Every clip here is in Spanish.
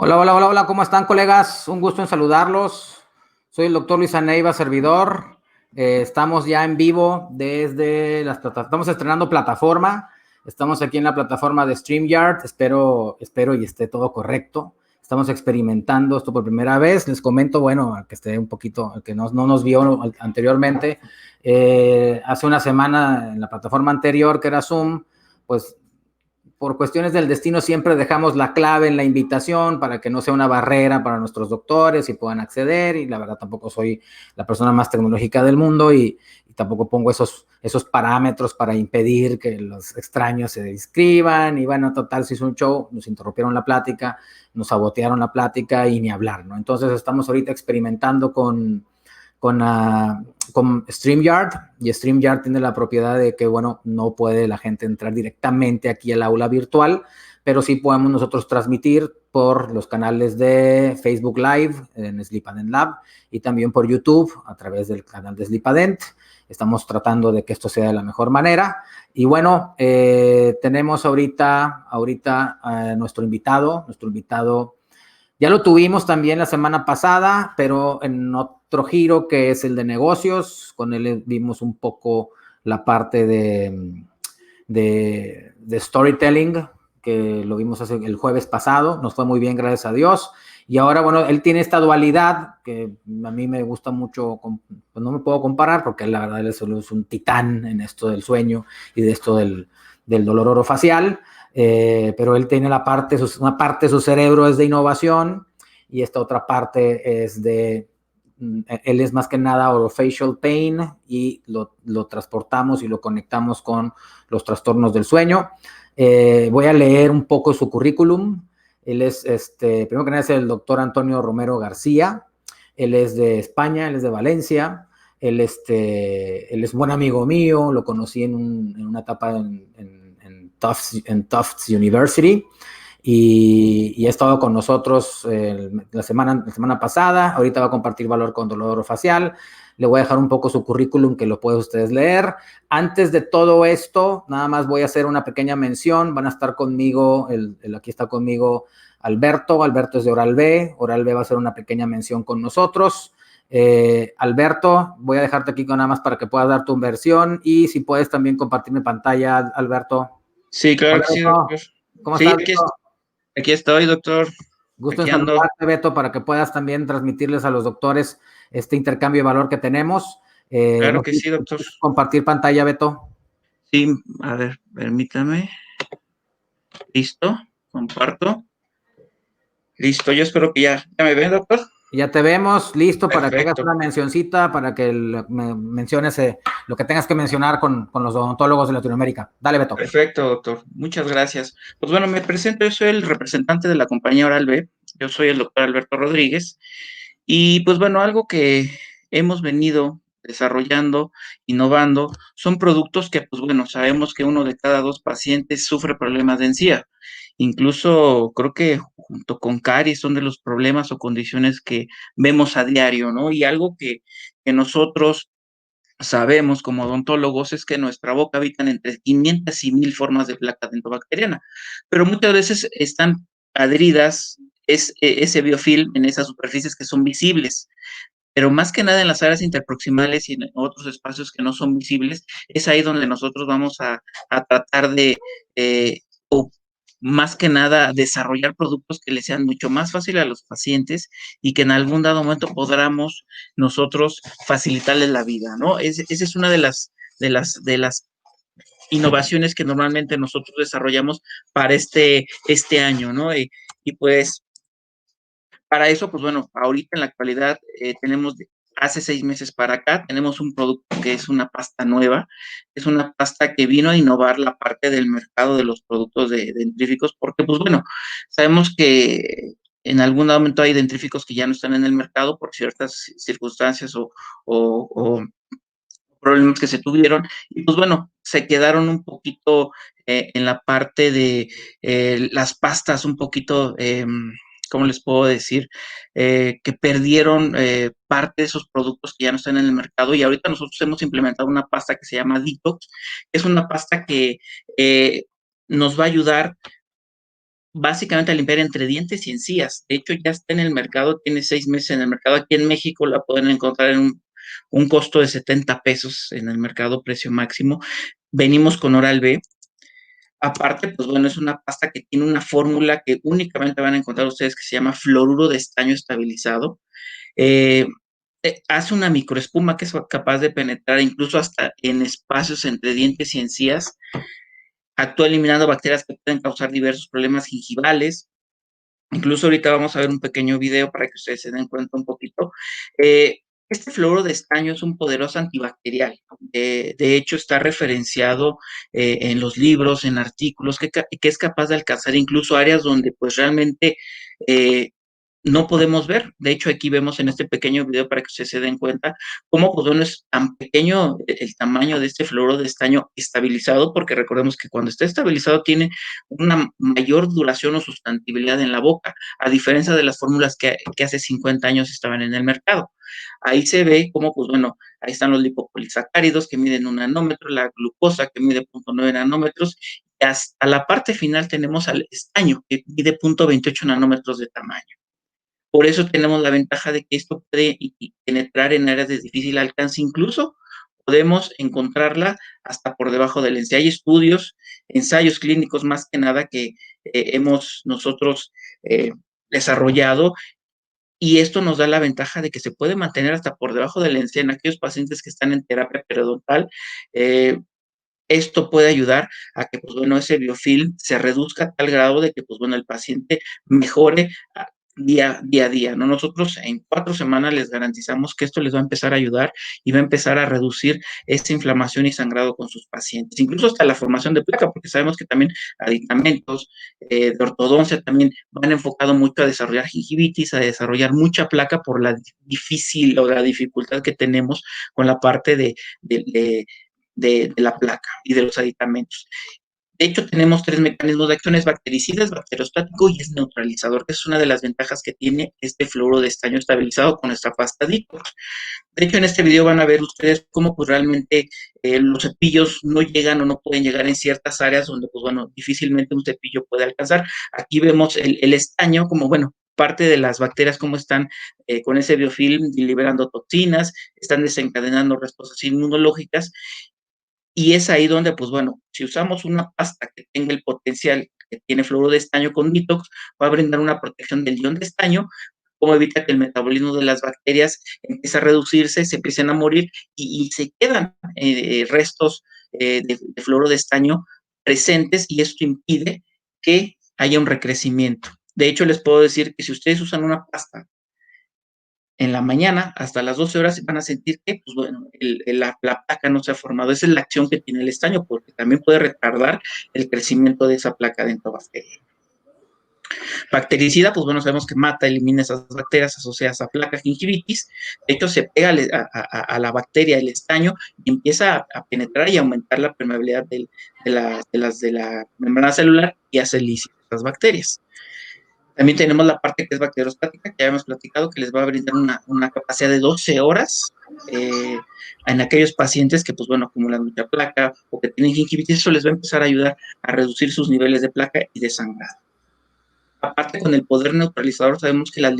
Hola, hola, hola, hola, ¿cómo están, colegas? Un gusto en saludarlos. Soy el doctor Luis Aneiva, servidor. Estamos ya en vivo desde las plataformas. Estamos estrenando plataforma. Estamos aquí en la plataforma de StreamYard. Espero y esté todo correcto. Estamos experimentando esto por primera vez. Les comento, bueno, al que esté un poquito, al que no nos vio anteriormente, hace una semana en la plataforma anterior, que era Zoom, pues por cuestiones del destino siempre dejamos la clave en la invitación para que no sea una barrera para nuestros doctores y puedan acceder, y la verdad tampoco soy la persona más tecnológica del mundo y tampoco pongo esos parámetros para impedir que los extraños se inscriban. Y bueno, total, se hizo un show, nos interrumpieron la plática, nos sabotearon la plática y ni hablar, ¿no? Entonces estamos ahorita experimentando con StreamYard, y StreamYard tiene la propiedad de que, bueno, no puede la gente entrar directamente aquí al aula virtual, pero sí podemos nosotros transmitir por los canales de Facebook Live en Sleepadent Lab y también por YouTube a través del canal de Sleepadent. Estamos tratando de que esto sea de la mejor manera. Y bueno, tenemos ahorita nuestro invitado ya lo tuvimos también la semana pasada, pero en otro giro que es el de negocios. Con él vimos un poco la parte de storytelling, que lo vimos el jueves pasado. Nos fue muy bien, gracias a Dios. Y ahora, bueno, él tiene esta dualidad que a mí me gusta mucho. Pues no me puedo comparar porque la verdad él es un titán en esto del sueño y de esto del dolor orofacial. Pero él tiene una parte de su cerebro es de innovación y esta otra parte es él es más que nada orofacial pain, y lo transportamos y lo conectamos con los trastornos del sueño. Voy a leer un poco su currículum. Él es, primero que nada, es el doctor Antonio Romero García. Él es de España, él es de Valencia. Él es buen amigo mío, lo conocí en una etapa en Tufts University, y ha estado con nosotros la semana pasada. Ahorita va a compartir valor con dolor orofacial. Le voy a dejar un poco su currículum, que lo pueden ustedes leer. Antes de todo esto, nada más voy a hacer una pequeña mención. Van a estar conmigo, aquí está conmigo Alberto. Alberto es de Oral B. Oral B va a hacer una pequeña mención con nosotros. Alberto, voy a dejarte aquí nada más para que puedas dar tu versión, y si puedes también compartir mi pantalla, Alberto. Sí, claro Hola, que sí, Beto. doctor. ¿Cómo Sí, estás, Beto? aquí estoy, doctor. Gusto en Aquí ando. saludarte, Beto, para que puedas también transmitirles a los doctores este intercambio de valor que tenemos. Claro No que sé si sí, doctor. quieres compartir pantalla, Beto. Sí, a ver, permítame. Listo, comparto. Listo, yo espero que ya me ven, doctor. Ya te vemos, listo para que hagas Perfecto, una mencioncita, para que menciones lo que tengas que mencionar con los odontólogos de Latinoamérica. Dale, Beto. perfecto, doctor. Muchas gracias. Pues bueno, me presento, yo soy el representante de la compañía Oral B. Yo soy el doctor Alberto Rodríguez. Y pues bueno, algo que hemos venido desarrollando, innovando, son productos que, pues bueno, sabemos que uno de cada dos pacientes sufre problemas de encía. Incluso creo que junto con caries son de los problemas o condiciones que vemos a diario, ¿no? Y algo que nosotros sabemos como odontólogos es que en nuestra boca habitan entre 500 y 1000 formas de placa dentobacteriana, pero muchas veces están adheridas ese biofilm en esas superficies que son visibles, pero más que nada en las áreas interproximales y en otros espacios que no son visibles, es ahí donde nosotros vamos a tratar de, o más que nada, desarrollar productos que les sean mucho más fáciles a los pacientes y que en algún dado momento podamos nosotros facilitarles la vida, ¿no? Esa es una de las innovaciones que normalmente nosotros desarrollamos para este año, ¿no? Y pues para eso, pues bueno, ahorita en la actualidad tenemos, hace 6 meses para acá, tenemos un producto que es una pasta nueva, es una pasta que vino a innovar la parte del mercado de los productos de dentríficos, porque pues bueno, sabemos que en algún momento hay dentríficos que ya no están en el mercado por ciertas circunstancias o problemas que se tuvieron, y pues bueno, se quedaron un poquito en la parte de las pastas, un poquito, ¿cómo les puedo decir? Que perdieron parte de esos productos que ya no están en el mercado, y ahorita nosotros hemos implementado una pasta que se llama Detox, es una pasta que nos va a ayudar básicamente a limpiar entre dientes y encías. De hecho, ya está en el mercado, tiene 6 meses en el mercado. Aquí en México la pueden encontrar en un costo de 70 pesos en el mercado, precio máximo. Venimos con Oral-B. Aparte, pues bueno, es una pasta que tiene una fórmula que únicamente van a encontrar ustedes que se llama fluoruro de estaño estabilizado. Eh, Hace una microespuma que es capaz de penetrar incluso hasta en espacios entre dientes y encías. Actúa eliminando bacterias que pueden causar diversos problemas gingivales. Incluso ahorita vamos a ver un pequeño video para que ustedes se den cuenta un poquito. Eh, este fluoruro de estaño es un poderoso antibacterial. De hecho, está referenciado en los libros, en artículos, que es capaz de alcanzar incluso áreas donde pues realmente eh, no podemos ver. De hecho, aquí vemos en este pequeño video para que ustedes se den cuenta cómo pues bueno, es tan pequeño el tamaño de este fluoruro de estaño estabilizado, porque recordemos que cuando está estabilizado tiene una mayor duración o sustantibilidad en la boca, a diferencia de las fórmulas que hace 50 años estaban en el mercado. Ahí se ve cómo, pues bueno, ahí están los lipopolisacáridos que miden 1 nanómetro, la glucosa que mide 0.9 nanómetros, y hasta la parte final tenemos al estaño que mide 0.28 nanómetros de tamaño. Por eso tenemos la ventaja de que esto puede penetrar en áreas de difícil alcance, incluso podemos encontrarla hasta por debajo del encía. Hay estudios, ensayos clínicos más que nada que hemos nosotros desarrollado, y esto nos da la ventaja de que se puede mantener hasta por debajo del encía en aquellos pacientes que están en terapia periodontal. Esto puede ayudar a que, pues bueno, ese biofilm se reduzca a tal grado de que, pues bueno, el paciente mejore día a día, ¿no? Nosotros en 4 semanas les garantizamos que esto les va a empezar a ayudar y va a empezar a reducir esa inflamación y sangrado con sus pacientes, incluso hasta la formación de placa, porque sabemos que también aditamentos de ortodoncia también van enfocado mucho a desarrollar gingivitis, a desarrollar mucha placa por la difícil o la dificultad que tenemos con la parte de la placa y de los aditamentos. De hecho, tenemos 3 mecanismos de acción: es bactericida, es bacteriostático y es neutralizador, que es una de las ventajas que tiene este fluoruro de estaño estabilizado con nuestra pasta Detox. De hecho, en este video van a ver ustedes cómo pues realmente los cepillos no llegan o no pueden llegar en ciertas áreas donde pues bueno, difícilmente un cepillo puede alcanzar. Aquí vemos el estaño como bueno, parte de las bacterias cómo están con ese biofilm liberando toxinas, están desencadenando respuestas inmunológicas, y es ahí donde, pues bueno, si usamos una pasta que tenga el potencial que tiene fluoruro de estaño con Detox, va a brindar una protección del ion de estaño, como evita que el metabolismo de las bacterias empiece a reducirse, se empiecen a morir y se quedan restos de fluoruro de estaño presentes, y esto impide que haya un recrecimiento. De hecho, les puedo decir que si ustedes usan una pasta en la mañana hasta las 12 horas van a sentir que, pues bueno, la placa no se ha formado. Esa es la acción que tiene el estaño, porque también puede retardar el crecimiento de esa placa dentobacteriana. Bactericida, pues bueno, sabemos que mata, elimina esas bacterias asociadas a placa gingivitis. De hecho, se pega a la bacteria el estaño y empieza a penetrar y aumentar la permeabilidad de la membrana celular y hace lícitas las bacterias. También tenemos la parte que es bacteriostática, que ya hemos platicado, que les va a brindar una capacidad de 12 horas en aquellos pacientes que, pues bueno, acumulan mucha placa o que tienen gingivitis. Eso les va a empezar a ayudar a reducir sus niveles de placa y de sangrado. Aparte, con el poder neutralizador, sabemos que las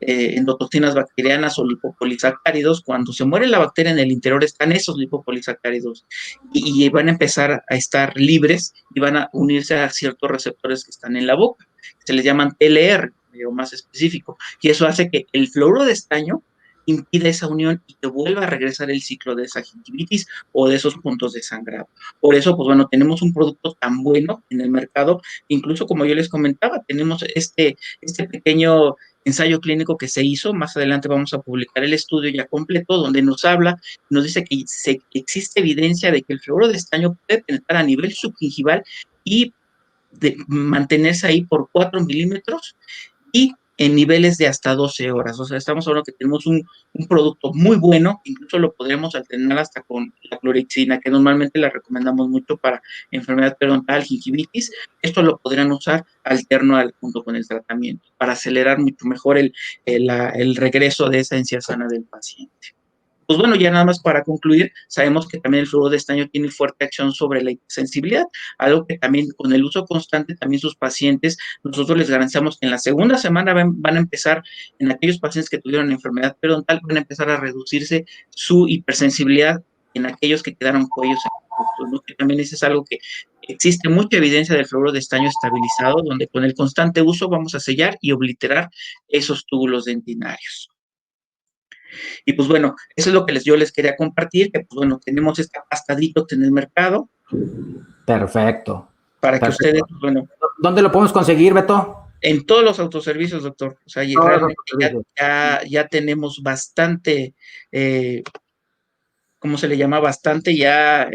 endotoxinas bacterianas o lipopolisacáridos, cuando se muere la bacteria en el interior, están esos lipopolisacáridos y van a empezar a estar libres y van a unirse a ciertos receptores que están en la boca. Se les llaman TLR, o más específico, y eso hace que el fluoruro de estaño impide esa unión y que vuelva a regresar el ciclo de esa gingivitis o de esos puntos de sangrado. Por eso, pues bueno, tenemos un producto tan bueno en el mercado. Incluso, como yo les comentaba, tenemos este pequeño ensayo clínico que se hizo. Más adelante vamos a publicar el estudio ya completo, donde nos habla, nos dice que existe evidencia de que el fluoruro de estaño puede penetrar a nivel subgingival y mantenerse ahí por 4 milímetros y en niveles de hasta 12 horas. O sea, estamos hablando que tenemos un producto muy bueno, incluso lo podríamos alternar hasta con la clorexina, que normalmente la recomendamos mucho para enfermedad periodontal, gingivitis. Esto lo podrían usar alterno junto con el tratamiento para acelerar mucho mejor el regreso de esa encía sana del paciente. pues bueno, ya nada más para concluir, sabemos que también el fluoruro de estaño tiene fuerte acción sobre la sensibilidad, algo que también con el uso constante, también sus pacientes, nosotros les garantizamos que en la segunda semana van a empezar, en aquellos pacientes que tuvieron enfermedad periodontal, van a empezar a reducirse su hipersensibilidad en aquellos que quedaron cuellos expuestos, ¿no? Que también eso es algo que existe mucha evidencia del fluoruro de estaño estabilizado, donde con el constante uso vamos a sellar y obliterar esos túbulos dentinarios. Y pues bueno, eso es lo que yo les quería compartir, que pues bueno, tenemos esta pasta Detox en el mercado. Perfecto. Para que Perfecto. ustedes, pues bueno. ¿Dónde lo podemos conseguir, Beto? En todos los autoservicios, doctor. O sea, realmente ya tenemos bastante, ¿cómo se le llama? Bastante ya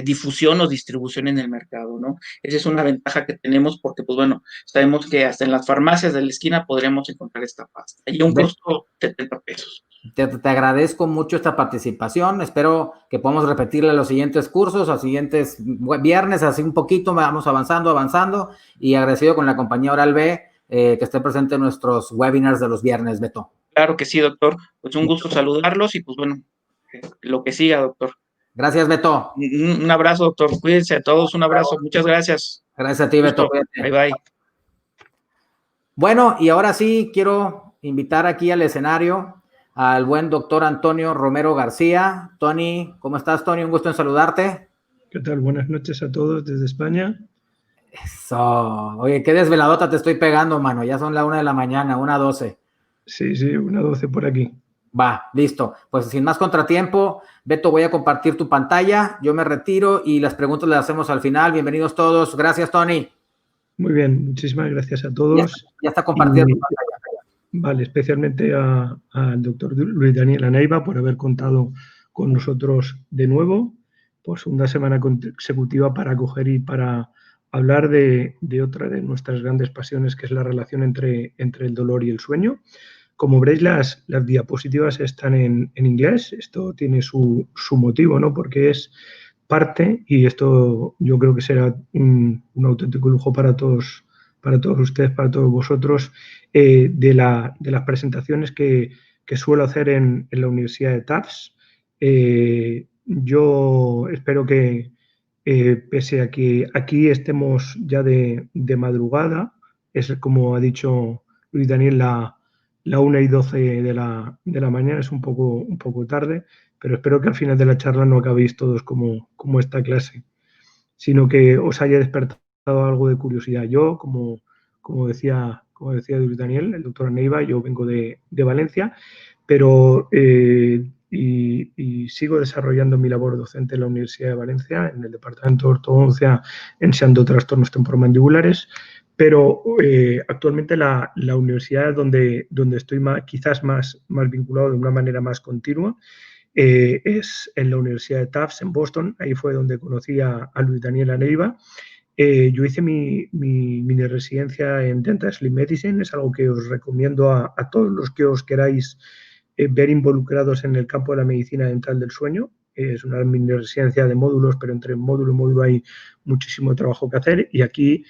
difusión o distribución en el mercado, ¿no? Esa es una ventaja que tenemos porque, pues bueno, sabemos que hasta en las farmacias de la esquina podremos encontrar esta pasta. Y a un costo de 70 pesos. Te agradezco mucho esta participación. Espero que podamos repetirle los siguientes cursos, a siguientes viernes, así un poquito, vamos avanzando. Y agradecido con la compañía Oral-B que esté presente en nuestros webinars de los viernes, Beto. Claro que sí, doctor. Pues un gusto saludarlos y pues bueno, lo que siga, doctor. Gracias, Beto. Un abrazo, doctor. Cuídense a todos. Un abrazo. Muchas gracias. Gracias a ti, Beto. Bye, bye. Bueno, y ahora sí quiero invitar aquí al escenario al buen doctor Antonio Romero García. Tony, ¿cómo estás, Tony? Un gusto en saludarte. ¿Qué tal? Buenas noches a todos desde España. Eso. Oye, qué desveladota te estoy pegando, mano. Ya son la 1 de la mañana, 1:12. Sí, 1:12 por aquí. Va, listo. Pues sin más contratiempo, Beto, voy a compartir tu pantalla. Yo me retiro y las preguntas las hacemos al final. Bienvenidos todos. Gracias, Tony. Muy bien, muchísimas gracias a todos. Ya está compartida tu pantalla. Vale, especialmente al doctor Luis Daniel Aneiva por haber contado con nosotros de nuevo, pues una semana consecutiva para acoger y para hablar de otra de nuestras grandes pasiones, que es la relación entre el dolor y el sueño. Como veréis, las diapositivas están en inglés. Esto tiene su motivo, ¿no? Porque es parte, y esto yo creo que será un auténtico lujo para todos ustedes, para todos vosotros, de las presentaciones que suelo hacer en la Universidad de Tufts. Yo espero que, pese a que aquí estemos ya de madrugada, es como ha dicho Luis Daniel, la 1:12 de la mañana, es un poco tarde, pero espero que al final de la charla no acabéis todos como esta clase, sino que os haya despertado algo de curiosidad. Yo, como decía Luis Daniel, el doctor Aneiva, yo vengo de Valencia, pero y sigo desarrollando mi labor docente en la Universidad de Valencia, en el Departamento de Ortodoncia, enseñando trastornos temporomandibulares, pero actualmente la universidad donde estoy quizás más vinculado de una manera más continua es en la Universidad de Tufts, en Boston. Ahí fue donde conocí a Luis Daniel Aneiva. Yo hice mi mini residencia en Dental Sleep Medicine. Es algo que os recomiendo a todos los que os queráis ver involucrados en el campo de la medicina dental del sueño. Es una mini residencia de módulos, pero entre módulo y módulo hay muchísimo trabajo que hacer. Y aquí,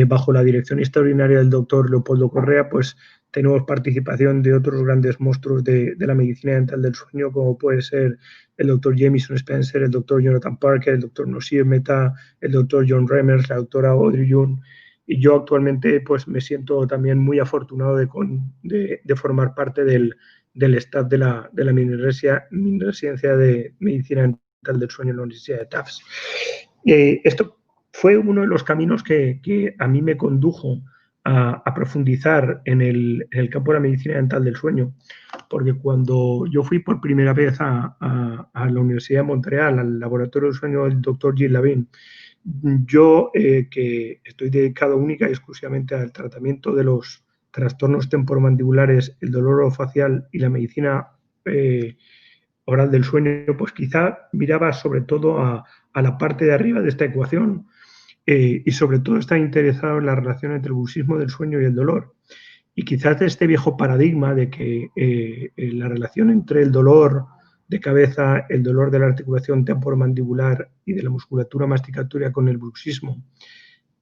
bajo la dirección extraordinaria del doctor Leopoldo Correa, pues tenemos participación de otros grandes monstruos de la medicina dental del sueño, como puede ser el doctor Jamison Spencer, el doctor Jonathan Parker, el doctor Nosir Mehta, el doctor John Remers, la doctora Audrey June. Y yo actualmente pues me siento también muy afortunado de formar parte del staff de la mini residencia de medicina dental del sueño en la Universidad de Tufts. Esto fue uno de los caminos que a mí me condujo a profundizar en el campo de la medicina dental del sueño, porque cuando yo fui por primera vez a la Universidad de Montreal, al laboratorio del sueño del doctor Gilles Lavin, yo que estoy dedicado única y exclusivamente al tratamiento de los trastornos temporomandibulares, el dolor orofacial y la medicina oral del sueño, pues quizá miraba sobre todo a la parte de arriba de esta ecuación, y sobre todo está interesado en la relación entre el bruxismo del sueño y el dolor. Y quizás de este viejo paradigma de que la relación entre el dolor de cabeza, el dolor de la articulación temporomandibular y de la musculatura masticatoria con el bruxismo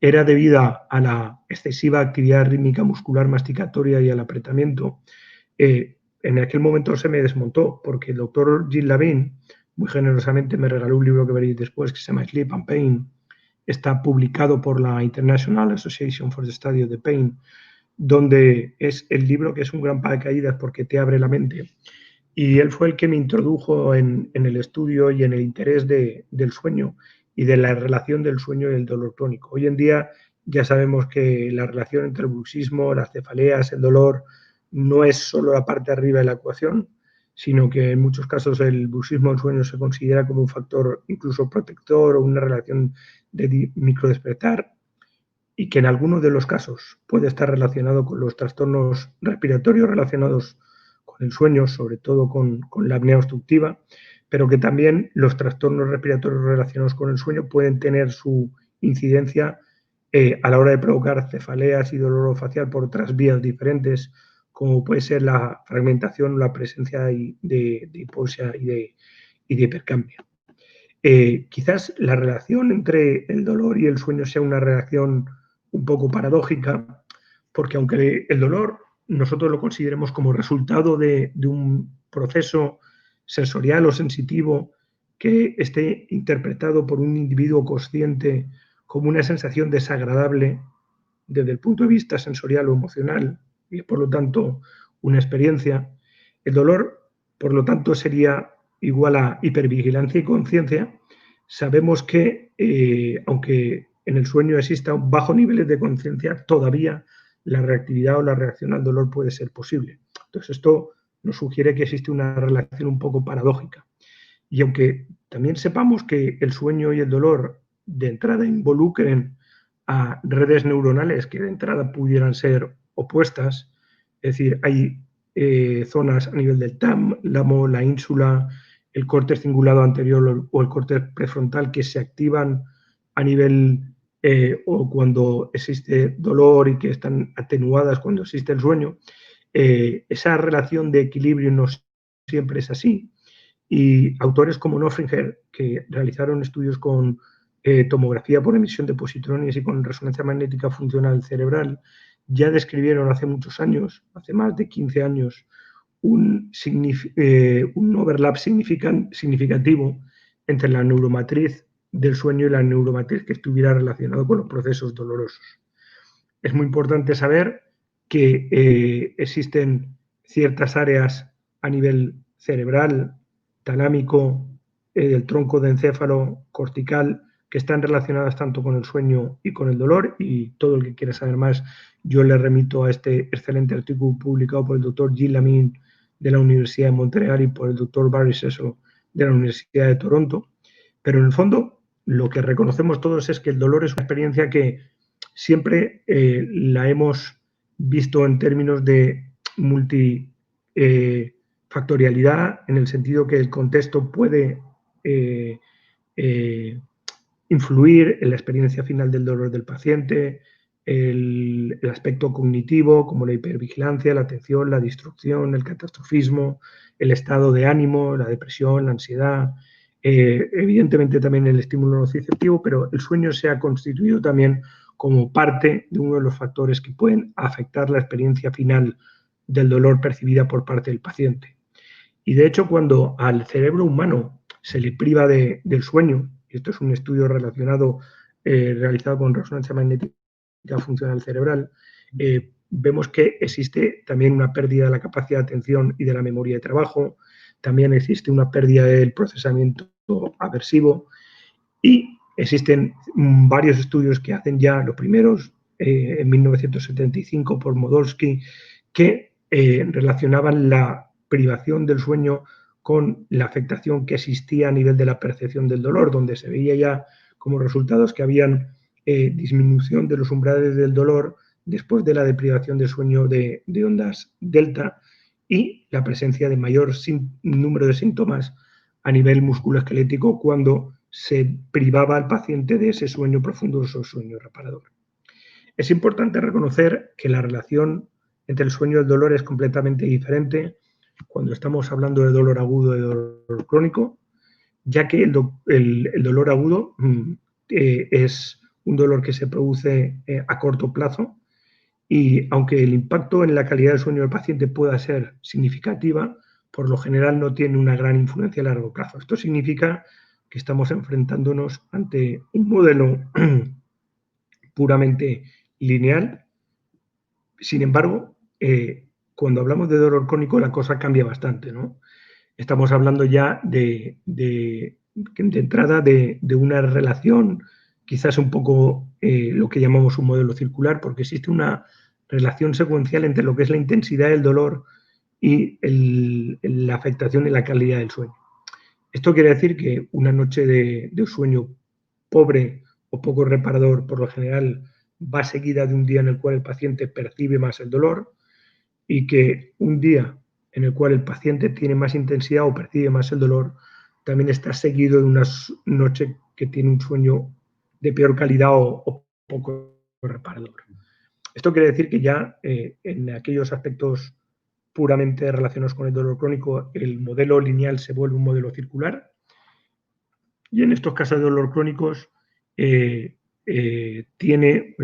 era debida a la excesiva actividad rítmica muscular masticatoria y al apretamiento, en aquel momento se me desmontó, porque el doctor Gil Lavin muy generosamente me regaló un libro que veréis después que se llama Sleep and Pain. Está publicado por la International Association for the Study of the Pain, donde es el libro que es un gran paracaídas porque te abre la mente. Y él fue el que me introdujo en el estudio y en el interés del sueño y de la relación del sueño y el dolor crónico. Hoy en día ya sabemos que la relación entre el bruxismo, las cefaleas, el dolor, no es solo la parte de arriba de la ecuación, sino que en muchos casos el bruxismo del sueño se considera como un factor incluso protector o una relación de microdespertar, y que en algunos de los casos puede estar relacionado con los trastornos respiratorios relacionados con el sueño, sobre todo con la apnea obstructiva, pero que también los trastornos respiratorios relacionados con el sueño pueden tener su incidencia a la hora de provocar cefaleas y dolor facial por otras vías diferentes, como puede ser la fragmentación o la presencia de hipoxia y de hipercambio. Quizás la relación entre el dolor y el sueño sea una relación un poco paradójica, porque aunque el dolor nosotros lo consideremos como resultado de un proceso sensorial o sensitivo que esté interpretado por un individuo consciente como una sensación desagradable desde el punto de vista sensorial o emocional, y por lo tanto una experiencia, el dolor, por lo tanto, sería igual a hipervigilancia y conciencia. Sabemos que, aunque en el sueño existan bajos niveles de conciencia, todavía la reactividad o la reacción al dolor puede ser posible. Entonces, esto nos sugiere que existe una relación un poco paradójica. Y aunque también sepamos que el sueño y el dolor de entrada involucren a redes neuronales que de entrada pudieran ser opuestas, es decir, hay zonas a nivel del tálamo, la ínsula, el córtex cingulado anterior o el córtex prefrontal que se activan a nivel o cuando existe dolor y que están atenuadas cuando existe el sueño. Esa relación de equilibrio no siempre es así. Y autores como Nofringer, que realizaron estudios con tomografía por emisión de positrones y con resonancia magnética funcional cerebral, ya describieron hace muchos años, hace más de 15 años, un overlap significativo entre la neuromatriz del sueño y la neuromatriz que estuviera relacionado con los procesos dolorosos. Es muy importante saber que existen ciertas áreas a nivel cerebral, talámico, del tronco de encéfalo cortical, que están relacionadas tanto con el sueño y con el dolor, y todo el que quiera saber más, yo le remito a este excelente artículo publicado por el doctor Gil Lavin de la Universidad de Montreal y por el doctor Barry Cecil de la Universidad de Toronto. Pero en el fondo, lo que reconocemos todos es que el dolor es una experiencia que siempre la hemos visto en términos de multifactorialidad, en el sentido que el contexto puede influir en la experiencia final del dolor del paciente, el aspecto cognitivo, como la hipervigilancia, la atención, la distracción, el catastrofismo, el estado de ánimo, la depresión, la ansiedad, evidentemente también el estímulo nociceptivo, pero el sueño se ha constituido también como parte de uno de los factores que pueden afectar la experiencia final del dolor percibida por parte del paciente. Y de hecho, cuando al cerebro humano se le priva del sueño, y esto es un estudio relacionado, realizado con resonancia magnética funcional cerebral, vemos que existe también una pérdida de la capacidad de atención y de la memoria de trabajo, también existe una pérdida del procesamiento aversivo y existen varios estudios que hacen ya los primeros, en 1975 por Modolsky, que relacionaban la privación del sueño con la afectación que existía a nivel de la percepción del dolor, donde se veía ya como resultados que habían disminución de los umbrales del dolor después de la deprivación del sueño de ondas delta y la presencia de mayor número de síntomas a nivel musculoesquelético cuando se privaba al paciente de ese sueño profundo, ese sueño reparador. Es importante reconocer que la relación entre el sueño y el dolor es completamente diferente cuando estamos hablando de dolor agudo y dolor crónico, ya que el dolor agudo es un dolor que se produce a corto plazo y aunque el impacto en la calidad del sueño del paciente pueda ser significativa, por lo general no tiene una gran influencia a largo plazo. Esto significa que estamos enfrentándonos ante un modelo puramente lineal. Sin embargo, cuando hablamos de dolor crónico la cosa cambia bastante, ¿no? Estamos hablando ya de entrada de una relación quizás un poco lo que llamamos un modelo circular, porque existe una relación secuencial entre lo que es la intensidad del dolor y la afectación en la calidad del sueño. Esto quiere decir que una noche de sueño pobre o poco reparador, por lo general, va seguida de un día en el cual el paciente percibe más el dolor, y que un día en el cual el paciente tiene más intensidad o percibe más el dolor, también está seguido de una noche que tiene un sueño de peor calidad o poco reparador. Esto quiere decir que ya en aquellos aspectos puramente relacionados con el dolor crónico, el modelo lineal se vuelve un modelo circular, y en estos casos de dolor crónicos tiene,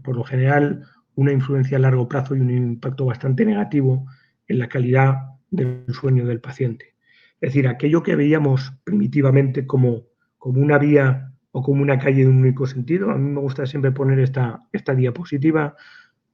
por lo general, una influencia a largo plazo y un impacto bastante negativo en la calidad del sueño del paciente. Es decir, aquello que veíamos primitivamente como una vía o como una calle de un único sentido, a mí me gusta siempre poner esta diapositiva.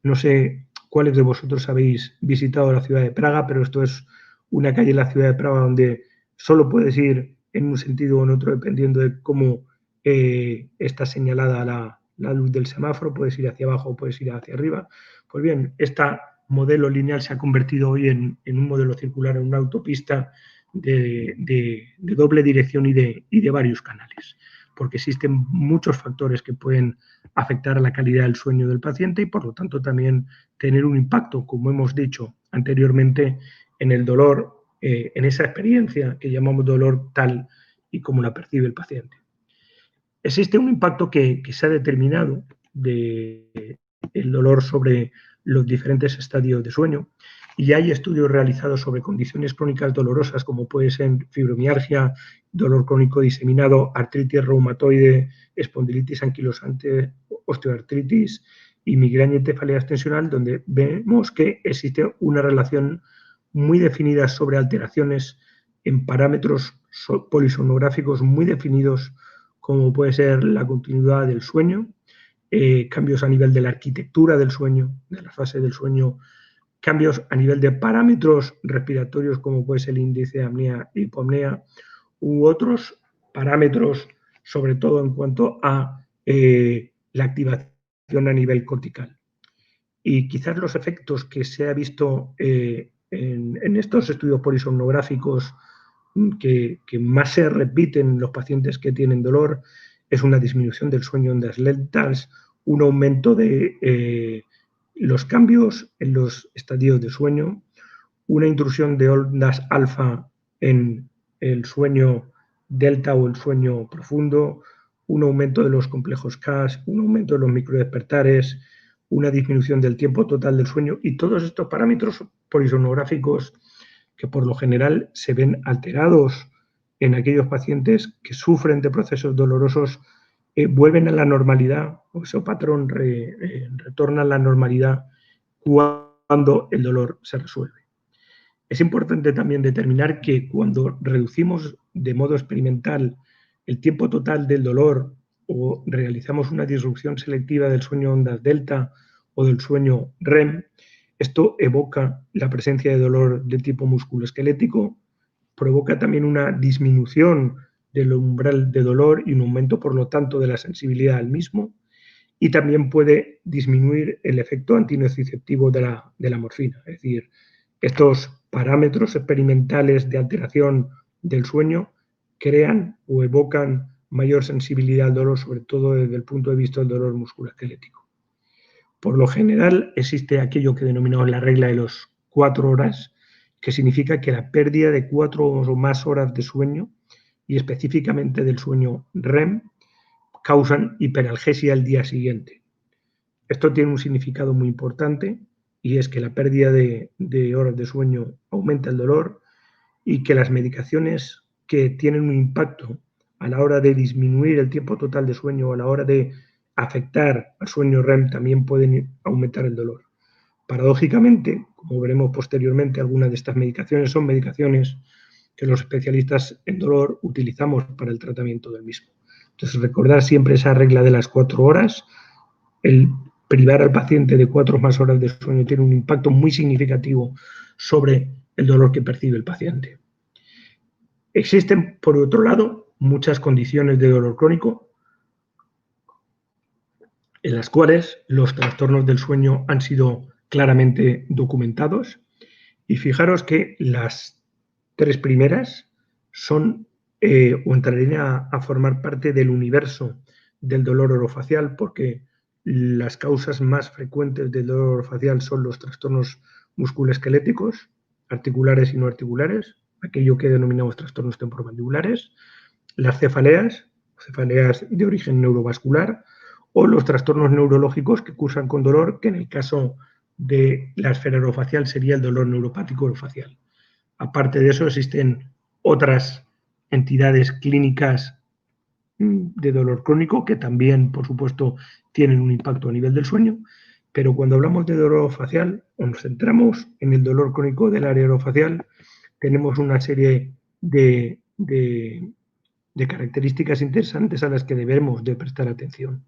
No sé cuáles de vosotros habéis visitado la ciudad de Praga, pero esto es una calle en la ciudad de Praga donde solo puedes ir en un sentido o en otro dependiendo de cómo está señalada la luz del semáforo, puedes ir hacia abajo o puedes ir hacia arriba. Pues bien, este modelo lineal se ha convertido hoy en un modelo circular, en una autopista de doble dirección y de varios canales, porque existen muchos factores que pueden afectar a la calidad del sueño del paciente y, por lo tanto, también tener un impacto, como hemos dicho anteriormente, en el dolor, en esa experiencia que llamamos dolor tal y como la percibe el paciente. Existe un impacto que se ha determinado del dolor sobre los diferentes estadios de sueño, y hay estudios realizados sobre condiciones crónicas dolorosas como puede ser fibromialgia, dolor crónico diseminado, artritis reumatoide, espondilitis anquilosante, osteoartritis y migraña y cefalea extensional, donde vemos que existe una relación muy definida sobre alteraciones en parámetros polisomnográficos muy definidos, como puede ser la continuidad del sueño, cambios a nivel de la arquitectura del sueño, de la fase del sueño, cambios a nivel de parámetros respiratorios, como puede ser el índice de apnea e hipopnea, u otros parámetros, sobre todo en cuanto a la activación a nivel cortical. Y quizás los efectos que se ha visto en estos estudios polisomnográficos que más se repiten en los pacientes que tienen dolor es una disminución del sueño en ondas lentas, un aumento de los cambios en los estadios de sueño, una intrusión de ondas alfa en el sueño delta o el sueño profundo, un aumento de los complejos CAS, un aumento de los microdespertares, una disminución del tiempo total del sueño, y todos estos parámetros polisomnográficos que por lo general se ven alterados en aquellos pacientes que sufren de procesos dolorosos, vuelven a la normalidad, o ese patrón retorna a la normalidad cuando el dolor se resuelve. Es importante también determinar que cuando reducimos de modo experimental el tiempo total del dolor o realizamos una disrupción selectiva del sueño ondas delta o del sueño REM, esto evoca la presencia de dolor de tipo musculoesquelético, provoca también una disminución del umbral de dolor y un aumento, por lo tanto, de la sensibilidad al mismo, y también puede disminuir el efecto antinociceptivo de la morfina. Es decir, estos parámetros experimentales de alteración del sueño crean o evocan mayor sensibilidad al dolor, sobre todo desde el punto de vista del dolor musculoesquelético. Por lo general existe aquello que denominamos la regla de las 4 horas, que significa que la pérdida de 4 o más horas de sueño, y específicamente del sueño REM, causan hiperalgesia al día siguiente. Esto tiene un significado muy importante, y es que la pérdida de horas de sueño aumenta el dolor, y que las medicaciones que tienen un impacto a la hora de disminuir el tiempo total de sueño o a la hora de afectar al sueño REM también pueden aumentar el dolor. Paradójicamente, como veremos posteriormente, algunas de estas medicaciones son medicaciones que los especialistas en dolor utilizamos para el tratamiento del mismo. Entonces, recordar siempre esa regla de las 4 horas. El privar al paciente de 4 más horas de sueño tiene un impacto muy significativo sobre el dolor que percibe el paciente. Existen, por otro lado, muchas condiciones de dolor crónico en las cuales los trastornos del sueño han sido claramente documentados. Y fijaros que las 3 primeras son o entrarían a formar parte del universo del dolor orofacial, porque las causas más frecuentes del dolor orofacial son los trastornos musculoesqueléticos, articulares y no articulares, aquello que denominamos trastornos temporomandibulares, las cefaleas de origen neurovascular, o los trastornos neurológicos que cursan con dolor, que en el caso de la esfera orofacial sería el dolor neuropático orofacial. Aparte de eso, existen otras entidades clínicas de dolor crónico que también, por supuesto, tienen un impacto a nivel del sueño, pero cuando hablamos de dolor orofacial o nos centramos en el dolor crónico del área orofacial, tenemos una serie de características interesantes a las que debemos de prestar atención.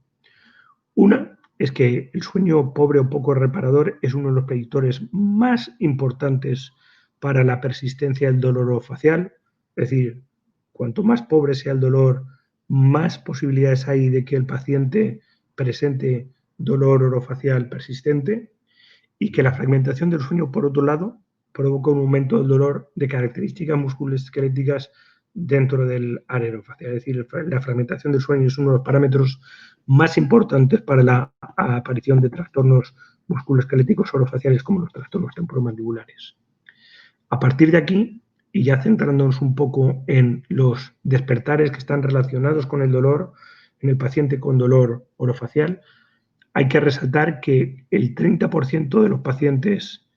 Una es que el sueño pobre o poco reparador es uno de los predictores más importantes para la persistencia del dolor orofacial. Es decir, cuanto más pobre sea el dolor, más posibilidades hay de que el paciente presente dolor orofacial persistente, y que la fragmentación del sueño, por otro lado, provoca un aumento del dolor de características musculoesqueléticas dentro del área orofacial. Es decir, la fragmentación del sueño es uno de los parámetros más importantes para la aparición de trastornos musculoesqueléticos orofaciales como los trastornos temporomandibulares. A partir de aquí, y ya centrándonos un poco en los despertares que están relacionados con el dolor en el paciente con dolor orofacial, hay que resaltar que el 30% de los pacientes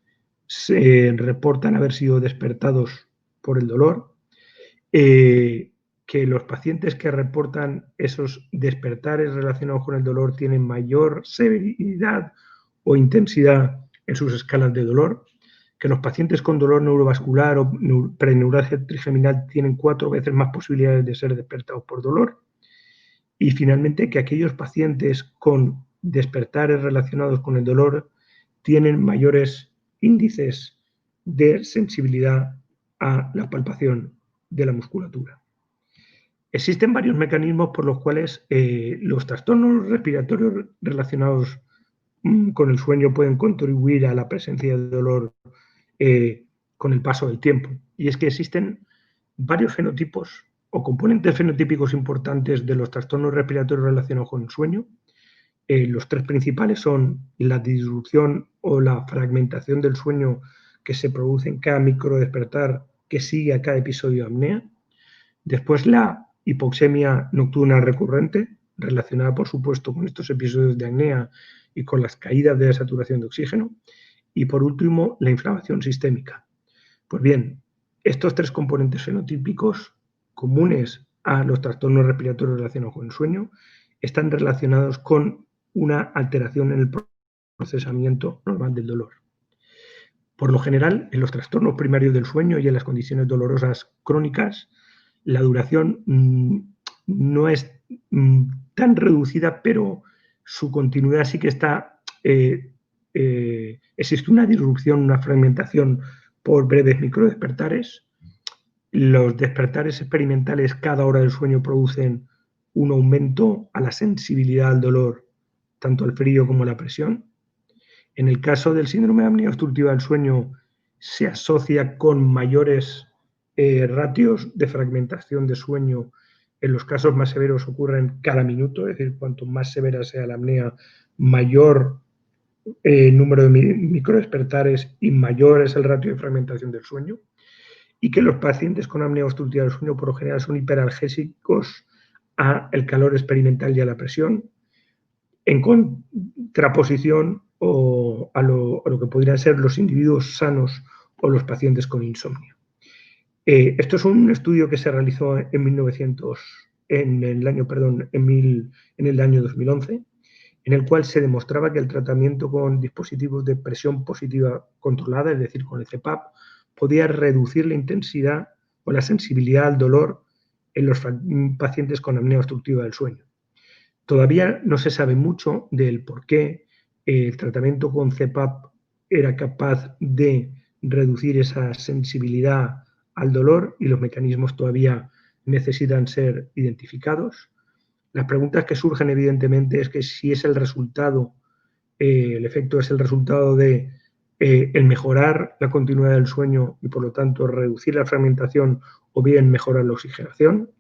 se reportan haber sido despertados por el dolor, que los pacientes que reportan esos despertares relacionados con el dolor tienen mayor severidad o intensidad en sus escalas de dolor, que los pacientes con dolor neurovascular o preneuralgia trigeminal tienen 4 veces más posibilidades de ser despertados por dolor, y finalmente que aquellos pacientes con despertares relacionados con el dolor tienen mayores índices de sensibilidad a la palpación de la musculatura. Existen varios mecanismos por los cuales los trastornos respiratorios relacionados con el sueño pueden contribuir a la presencia de dolor con el paso del tiempo. Y es que existen varios fenotipos o componentes fenotípicos importantes de los trastornos respiratorios relacionados con el sueño. Los 3 principales son la disrupción o la fragmentación del sueño que se produce en cada microdespertar que sigue a cada episodio de apnea. Después, la hipoxemia nocturna recurrente, relacionada, por supuesto, con estos episodios de apnea y con las caídas de la saturación de oxígeno. Y, por último, la inflamación sistémica. Pues bien, estos 3 componentes fenotípicos comunes a los trastornos respiratorios relacionados con el sueño están relacionados con una alteración en el procesamiento normal del dolor. Por lo general, en los trastornos primarios del sueño y en las condiciones dolorosas crónicas, la duración no es tan reducida, pero su continuidad sí que está. Existe una disrupción, una fragmentación por breves microdespertares. Los despertares experimentales cada hora del sueño producen un aumento a la sensibilidad al dolor, tanto al frío como a la presión. En el caso del síndrome de apnea obstructiva del sueño, se asocia con mayores ratios de fragmentación de sueño. En los casos más severos ocurren cada minuto, es decir, cuanto más severa sea la apnea, mayor número de microdespertares y mayor es el ratio de fragmentación del sueño. Y que los pacientes con apnea obstructiva del sueño por lo general son hiperalgésicos al calor experimental y a la presión, en contraposición a lo que podrían ser los individuos sanos o los pacientes con insomnio. Esto es un estudio que se realizó en el año 2011, en el cual se demostraba que el tratamiento con dispositivos de presión positiva controlada, es decir, con el CPAP, podía reducir la intensidad o la sensibilidad al dolor en los pacientes con apnea obstructiva del sueño. Todavía no se sabe mucho del por qué el tratamiento con CPAP era capaz de reducir esa sensibilidad al dolor y los mecanismos todavía necesitan ser identificados. Las preguntas que surgen evidentemente es que si es el resultado, el efecto es el resultado de el mejorar la continuidad del sueño y por lo tanto reducir la fragmentación o bien mejorar la oxigenación.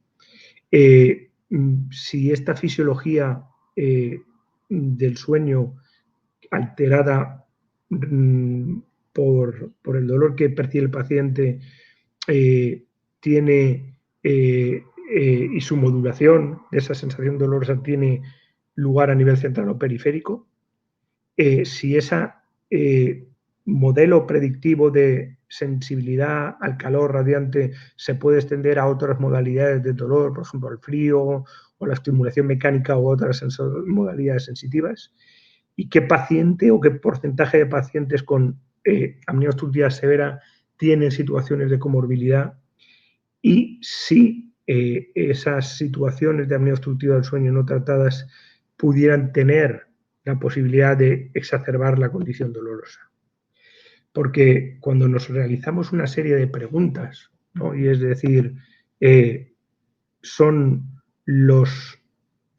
Si esta fisiología del sueño alterada por el dolor que percibe el paciente tiene y su modulación de esa sensación dolorosa tiene lugar a nivel central o periférico, si ese modelo predictivo de sensibilidad al calor radiante se puede extender a otras modalidades de dolor, por ejemplo, al frío o la estimulación mecánica u otras modalidades sensitivas, y qué paciente o qué porcentaje de pacientes con apnea obstructiva severa tienen situaciones de comorbilidad y si esas situaciones de apnea obstructiva del sueño no tratadas pudieran tener la posibilidad de exacerbar la condición dolorosa. Porque cuando nos realizamos una serie de preguntas, ¿no? Y es decir, son los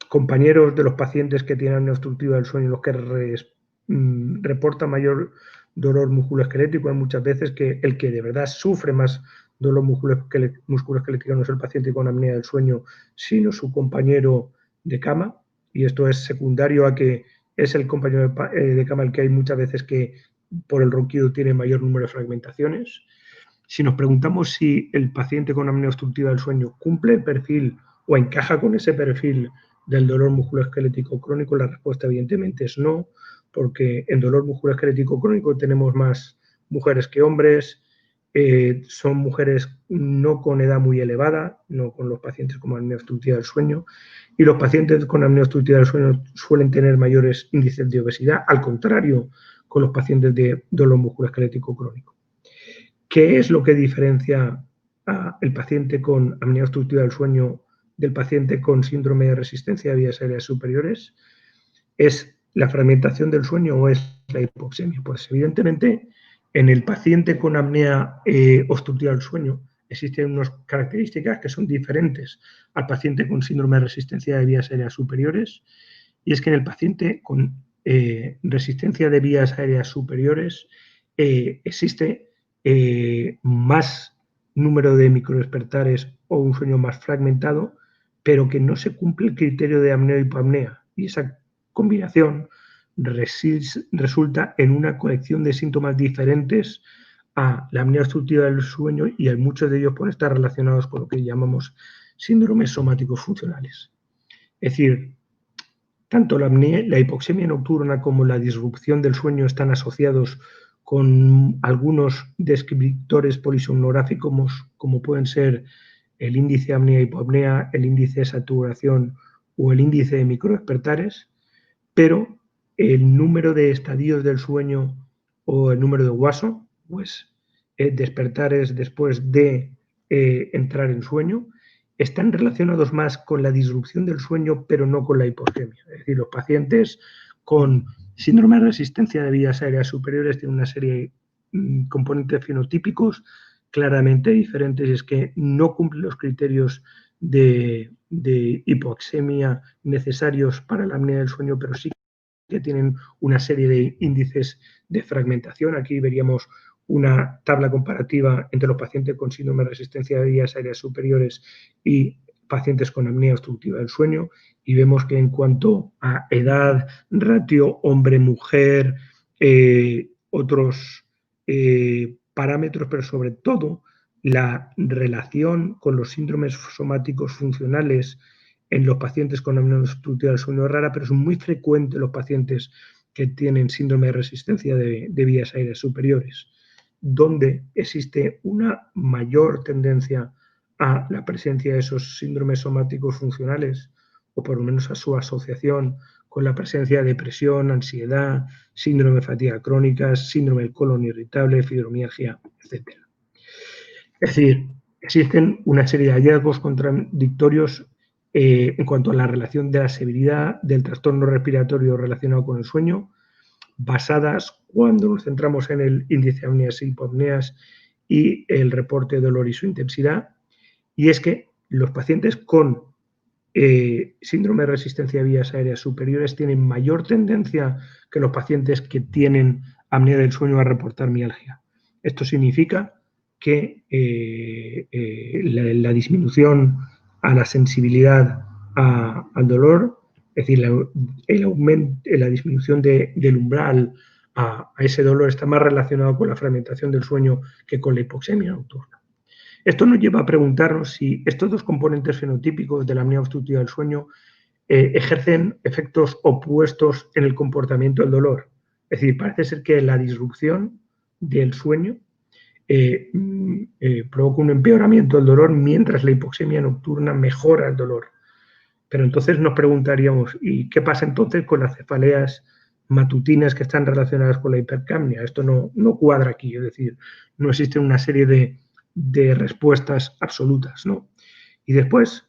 compañeros de los pacientes que tienen apnea obstructiva del sueño los que reportan mayor dolor musculoesquelético. Hay muchas veces que el que de verdad sufre más dolor musculoesquelético no es el paciente con apnea del sueño, sino su compañero de cama, y esto es secundario a que es el compañero de cama el que hay muchas veces que por el ronquido tiene mayor número de fragmentaciones. Si nos preguntamos si el paciente con apnea obstructiva del sueño cumple el perfil o encaja con ese perfil del dolor musculoesquelético crónico, la respuesta evidentemente es no, porque en dolor musculoesquelético crónico tenemos más mujeres que hombres, son mujeres no con edad muy elevada, no con los pacientes con apnea obstructiva del sueño, y los pacientes con apnea obstructiva del sueño suelen tener mayores índices de obesidad, al contrario con los pacientes de dolor musculoesquelético crónico. ¿Qué es lo que diferencia al paciente con apnea obstructiva del sueño del paciente con síndrome de resistencia de vías aéreas superiores? ¿Es la fragmentación del sueño o es la hipoxemia? Pues evidentemente en el paciente con apnea obstructiva del sueño existen unas características que son diferentes al paciente con síndrome de resistencia de vías aéreas superiores, y es que en el paciente con resistencia de vías aéreas superiores existe más número de microdespertares o un sueño más fragmentado, pero que no se cumple el criterio de apnea o hipoapnea, y esa combinación resulta en una colección de síntomas diferentes a la apnea obstructiva del sueño, y muchos de ellos pueden estar relacionados con lo que llamamos síndromes somáticos funcionales. Es decir, tanto la hipoxemia nocturna como la disrupción del sueño están asociados con algunos descriptores polisomnográficos como pueden ser el índice apnea-hipoapnea, el índice de saturación o el índice de microdespertares, pero el número de estadios del sueño o el número de WASO, pues despertares después de entrar en sueño, están relacionados más con la disrupción del sueño, pero no con la hipoxemia. Es decir, los pacientes con síndrome de resistencia de vías aéreas superiores tienen una serie de componentes fenotípicos claramente diferentes, y es que no cumplen los criterios de hipoxemia necesarios para la apnea del sueño, pero sí que tienen una serie de índices de fragmentación. Aquí veríamos una tabla comparativa entre los pacientes con síndrome de resistencia de vías aéreas superiores y pacientes con apnea obstructiva del sueño, y vemos que en cuanto a edad, ratio hombre-mujer, otros parámetros, pero sobre todo la relación con los síndromes somáticos funcionales en los pacientes con apnea obstructiva del sueño es rara, pero es muy frecuente en los pacientes que tienen síndrome de resistencia de vías aéreas superiores, donde existe una mayor tendencia a la presencia de esos síndromes somáticos funcionales, o por lo menos a su asociación con la presencia de depresión, ansiedad, síndrome de fatiga crónica, síndrome del colon irritable, fibromialgia, etc. Es decir, existen una serie de hallazgos contradictorios en cuanto a la relación de la severidad del trastorno respiratorio relacionado con el sueño, basadas cuando nos centramos en el índice de apneas e hipopneas y el reporte de dolor y su intensidad. Y es que los pacientes con síndrome de resistencia a vías aéreas superiores tienen mayor tendencia que los pacientes que tienen apnea del sueño a reportar mialgia. Esto significa que la disminución a la sensibilidad al dolor, es decir, el aumento, la disminución del umbral a ese dolor está más relacionado con la fragmentación del sueño que con la hipoxemia nocturna. Esto nos lleva a preguntarnos si estos dos componentes fenotípicos de la apnea obstructiva del sueño ejercen efectos opuestos en el comportamiento del dolor. Es decir, parece ser que la disrupción del sueño provoca un empeoramiento del dolor mientras la hipoxemia nocturna mejora el dolor. Pero entonces nos preguntaríamos, ¿y qué pasa entonces con las cefaleas matutinas que están relacionadas con la hipercapnia? Esto no cuadra aquí, es decir, no existe una serie de respuestas absolutas, ¿no? Y después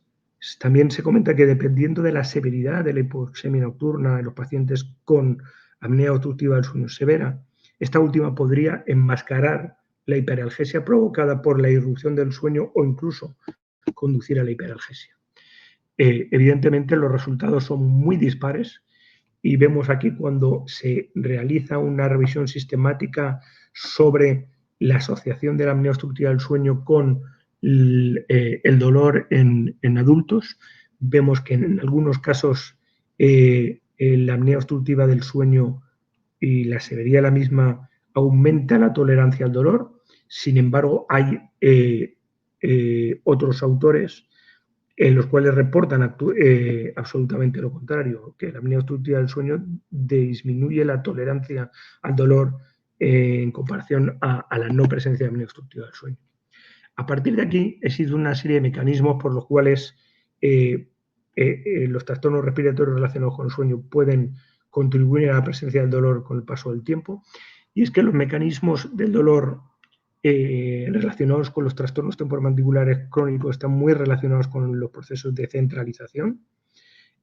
también se comenta que dependiendo de la severidad de la hipoxemia nocturna en los pacientes con apnea obstructiva del sueño severa, esta última podría enmascarar la hiperalgesia provocada por la irrupción del sueño o incluso conducir a la hiperalgesia. Evidentemente los resultados son muy dispares y vemos aquí cuando se realiza una revisión sistemática sobre la asociación de la apnea obstructiva del sueño con el dolor en adultos, vemos que en algunos casos la apnea obstructiva del sueño y la severidad de la misma aumenta la tolerancia al dolor. Sin embargo, hay otros autores en los cuales reportan absolutamente lo contrario, que la apnea obstructiva del sueño disminuye la tolerancia al dolor en comparación a la no presencia de apnea obstructiva del sueño. A partir de aquí existe una serie de mecanismos por los cuales los trastornos respiratorios relacionados con el sueño pueden contribuir a la presencia del dolor con el paso del tiempo, y es que los mecanismos del dolor relacionados con los trastornos temporomandibulares crónicos están muy relacionados con los procesos de centralización.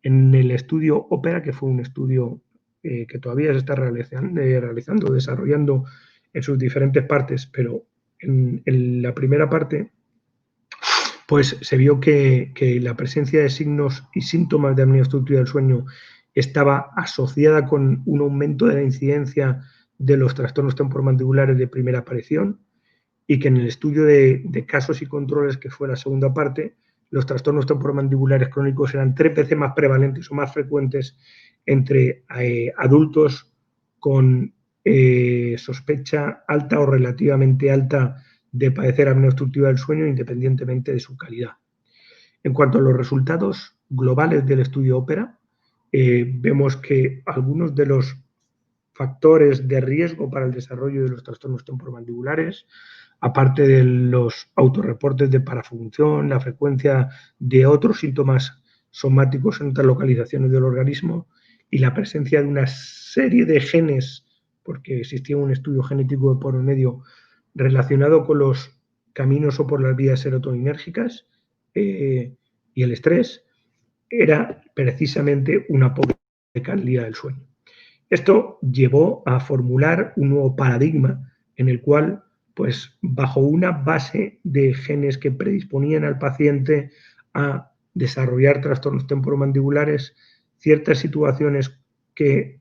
En el estudio OPERA, que fue un estudio que todavía se está realizando, desarrollando en sus diferentes partes, pero en la primera parte, pues se vio que la presencia de signos y síntomas de apnea obstructiva del sueño estaba asociada con un aumento de la incidencia de los trastornos temporomandibulares de primera aparición, y que en el estudio de casos y controles, que fue la segunda parte, los trastornos temporomandibulares crónicos eran 3 veces más prevalentes o más frecuentes entre adultos con sospecha alta o relativamente alta de padecer apnea obstructiva del sueño, independientemente de su calidad. En cuanto a los resultados globales del estudio OPERA, vemos que algunos de los factores de riesgo para el desarrollo de los trastornos temporomandibulares, aparte de los autorreportes de parafunción, la frecuencia de otros síntomas somáticos en otras localizaciones del organismo y la presencia de una serie de genes, porque existía un estudio genético de por medio relacionado con los caminos o por las vías serotoninérgicas y el estrés, era precisamente una poca calidad del sueño. Esto llevó a formular un nuevo paradigma en el cual, pues, bajo una base de genes que predisponían al paciente a desarrollar trastornos temporomandibulares, ciertas situaciones que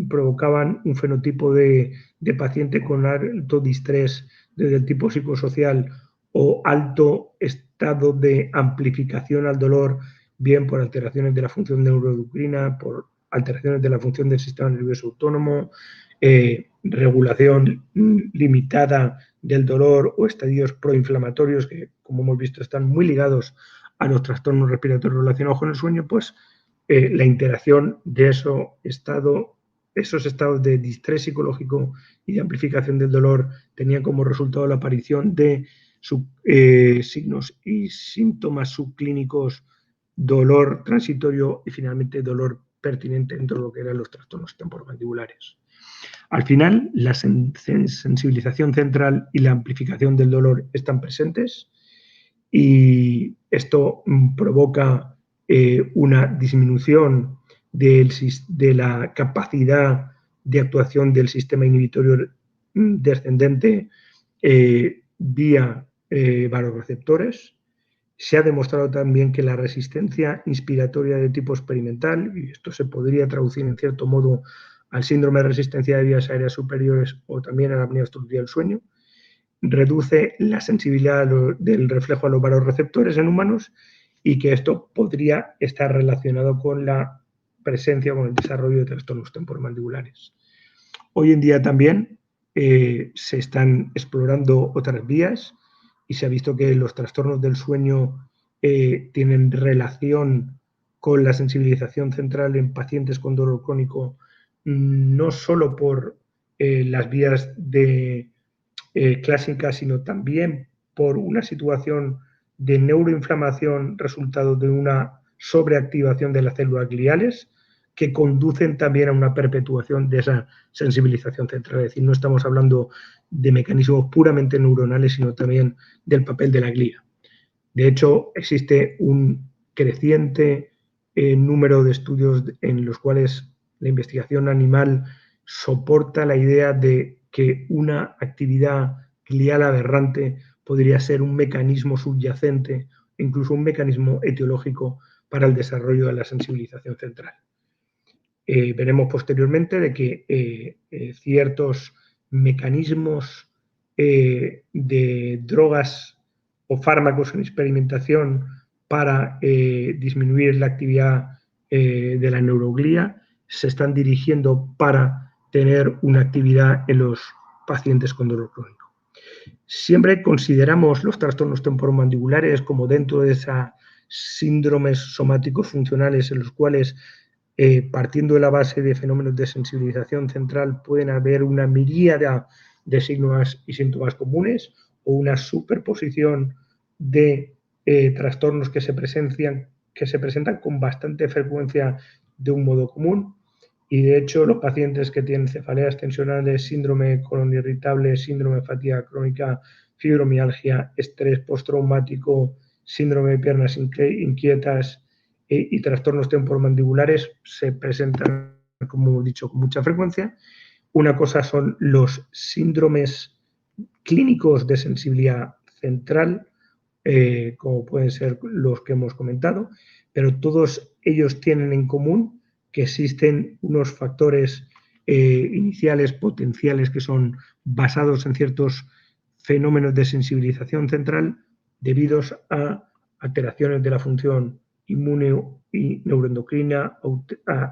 provocaban un fenotipo de paciente con alto distrés desde el tipo psicosocial o alto estado de amplificación al dolor, bien por alteraciones de la función neuroendocrina, por alteraciones de la función del sistema nervioso autónomo, regulación limitada del dolor o estadios proinflamatorios que, como hemos visto, están muy ligados a los trastornos respiratorios relacionados con el sueño, pues la interacción de esos estados de distrés psicológico y de amplificación del dolor tenían como resultado la aparición de signos y síntomas subclínicos, dolor transitorio y finalmente dolor pertinente dentro de lo que eran los trastornos temporomandibulares. Al final, la sensibilización central y la amplificación del dolor están presentes y esto provoca una disminución de la capacidad de actuación del sistema inhibitorio descendente vía vasoreceptores. Se ha demostrado también que la resistencia inspiratoria de tipo experimental, y esto se podría traducir en cierto modo al síndrome de resistencia de vías aéreas superiores o también a la apnea obstructiva del sueño, reduce la sensibilidad del reflejo a los vasoreceptores en humanos y que esto podría estar relacionado con la presencia o con el desarrollo de trastornos temporomandibulares. Hoy en día también se están explorando otras vías y se ha visto que los trastornos del sueño tienen relación con la sensibilización central en pacientes con dolor crónico, no solo por las vías clásicas, sino también por una situación de neuroinflamación resultado de una sobreactivación de las células gliales que conducen también a una perpetuación de esa sensibilización central. Es decir, no estamos hablando de mecanismos puramente neuronales, sino también del papel de la glía. De hecho, existe un creciente número de estudios en los cuales la investigación animal soporta la idea de que una actividad glial aberrante podría ser un mecanismo subyacente, incluso un mecanismo etiológico para el desarrollo de la sensibilización central. Veremos posteriormente de que ciertos mecanismos de drogas o fármacos en experimentación para disminuir la actividad de la neuroglía se están dirigiendo para tener una actividad en los pacientes con dolor crónico. Siempre consideramos los trastornos temporomandibulares como dentro de esas síndromes somáticos funcionales en los cuales partiendo de la base de fenómenos de sensibilización central pueden haber una miríada de signos y síntomas comunes o una superposición de trastornos que se presentan con bastante frecuencia de un modo común. Y de hecho, los pacientes que tienen cefaleas tensionales, síndrome colon irritable, síndrome de fatiga crónica, fibromialgia, estrés postraumático, síndrome de piernas inquietas y trastornos temporomandibulares se presentan, como he dicho, con mucha frecuencia. Una cosa son los síndromes clínicos de sensibilidad central, como pueden ser los que hemos comentado, pero todos ellos tienen en común que existen unos factores iniciales, potenciales, que son basados en ciertos fenómenos de sensibilización central debidos a alteraciones de la función inmune y neuroendocrina,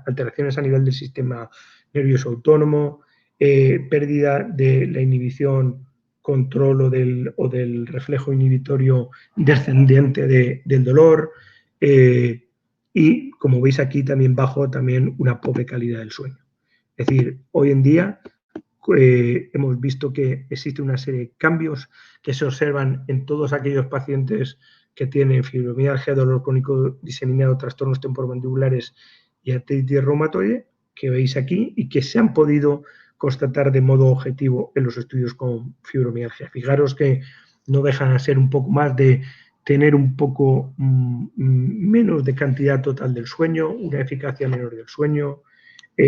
alteraciones a nivel del sistema nervioso autónomo, pérdida de la inhibición, control o del reflejo inhibitorio descendente del dolor y, como veis aquí, también bajo también una pobre calidad del sueño. Es decir, hoy en día hemos visto que existe una serie de cambios que se observan en todos aquellos pacientes que tienen fibromialgia, dolor crónico diseminado, trastornos temporomandibulares y artritis reumatoide, que veis aquí y que se han podido constatar de modo objetivo en los estudios con fibromialgia. Fijaros que no dejan de ser un poco más de tener un poco menos de cantidad total del sueño, una eficacia menor del sueño,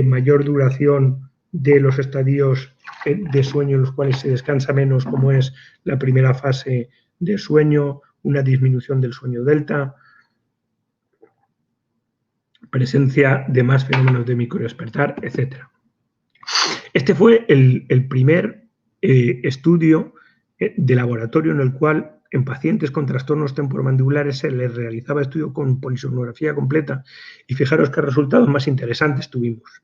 mayor duración de los estadios de sueño en los cuales se descansa menos, como es la primera fase de sueño, una disminución del sueño delta, presencia de más fenómenos de microdespertar, etc. Este fue el primer estudio de laboratorio en el cual en pacientes con trastornos temporomandibulares se les realizaba estudio con polisomnografía completa y fijaros qué resultados más interesantes tuvimos.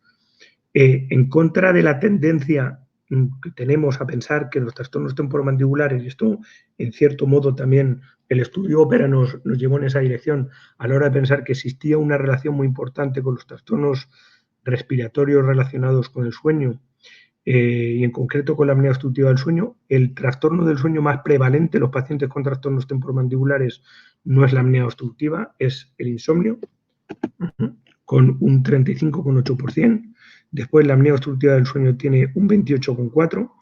En contra de la tendencia que tenemos a pensar que los trastornos temporomandibulares, y esto en cierto modo también el estudio ópera nos llevó en esa dirección a la hora de pensar que existía una relación muy importante con los trastornos respiratorios relacionados con el sueño y en concreto con la apnea obstructiva del sueño, el trastorno del sueño más prevalente en los pacientes con trastornos temporomandibulares no es la apnea obstructiva, es el insomnio. con un 35,8%. Después la apnea obstructiva del sueño tiene un 28,4%.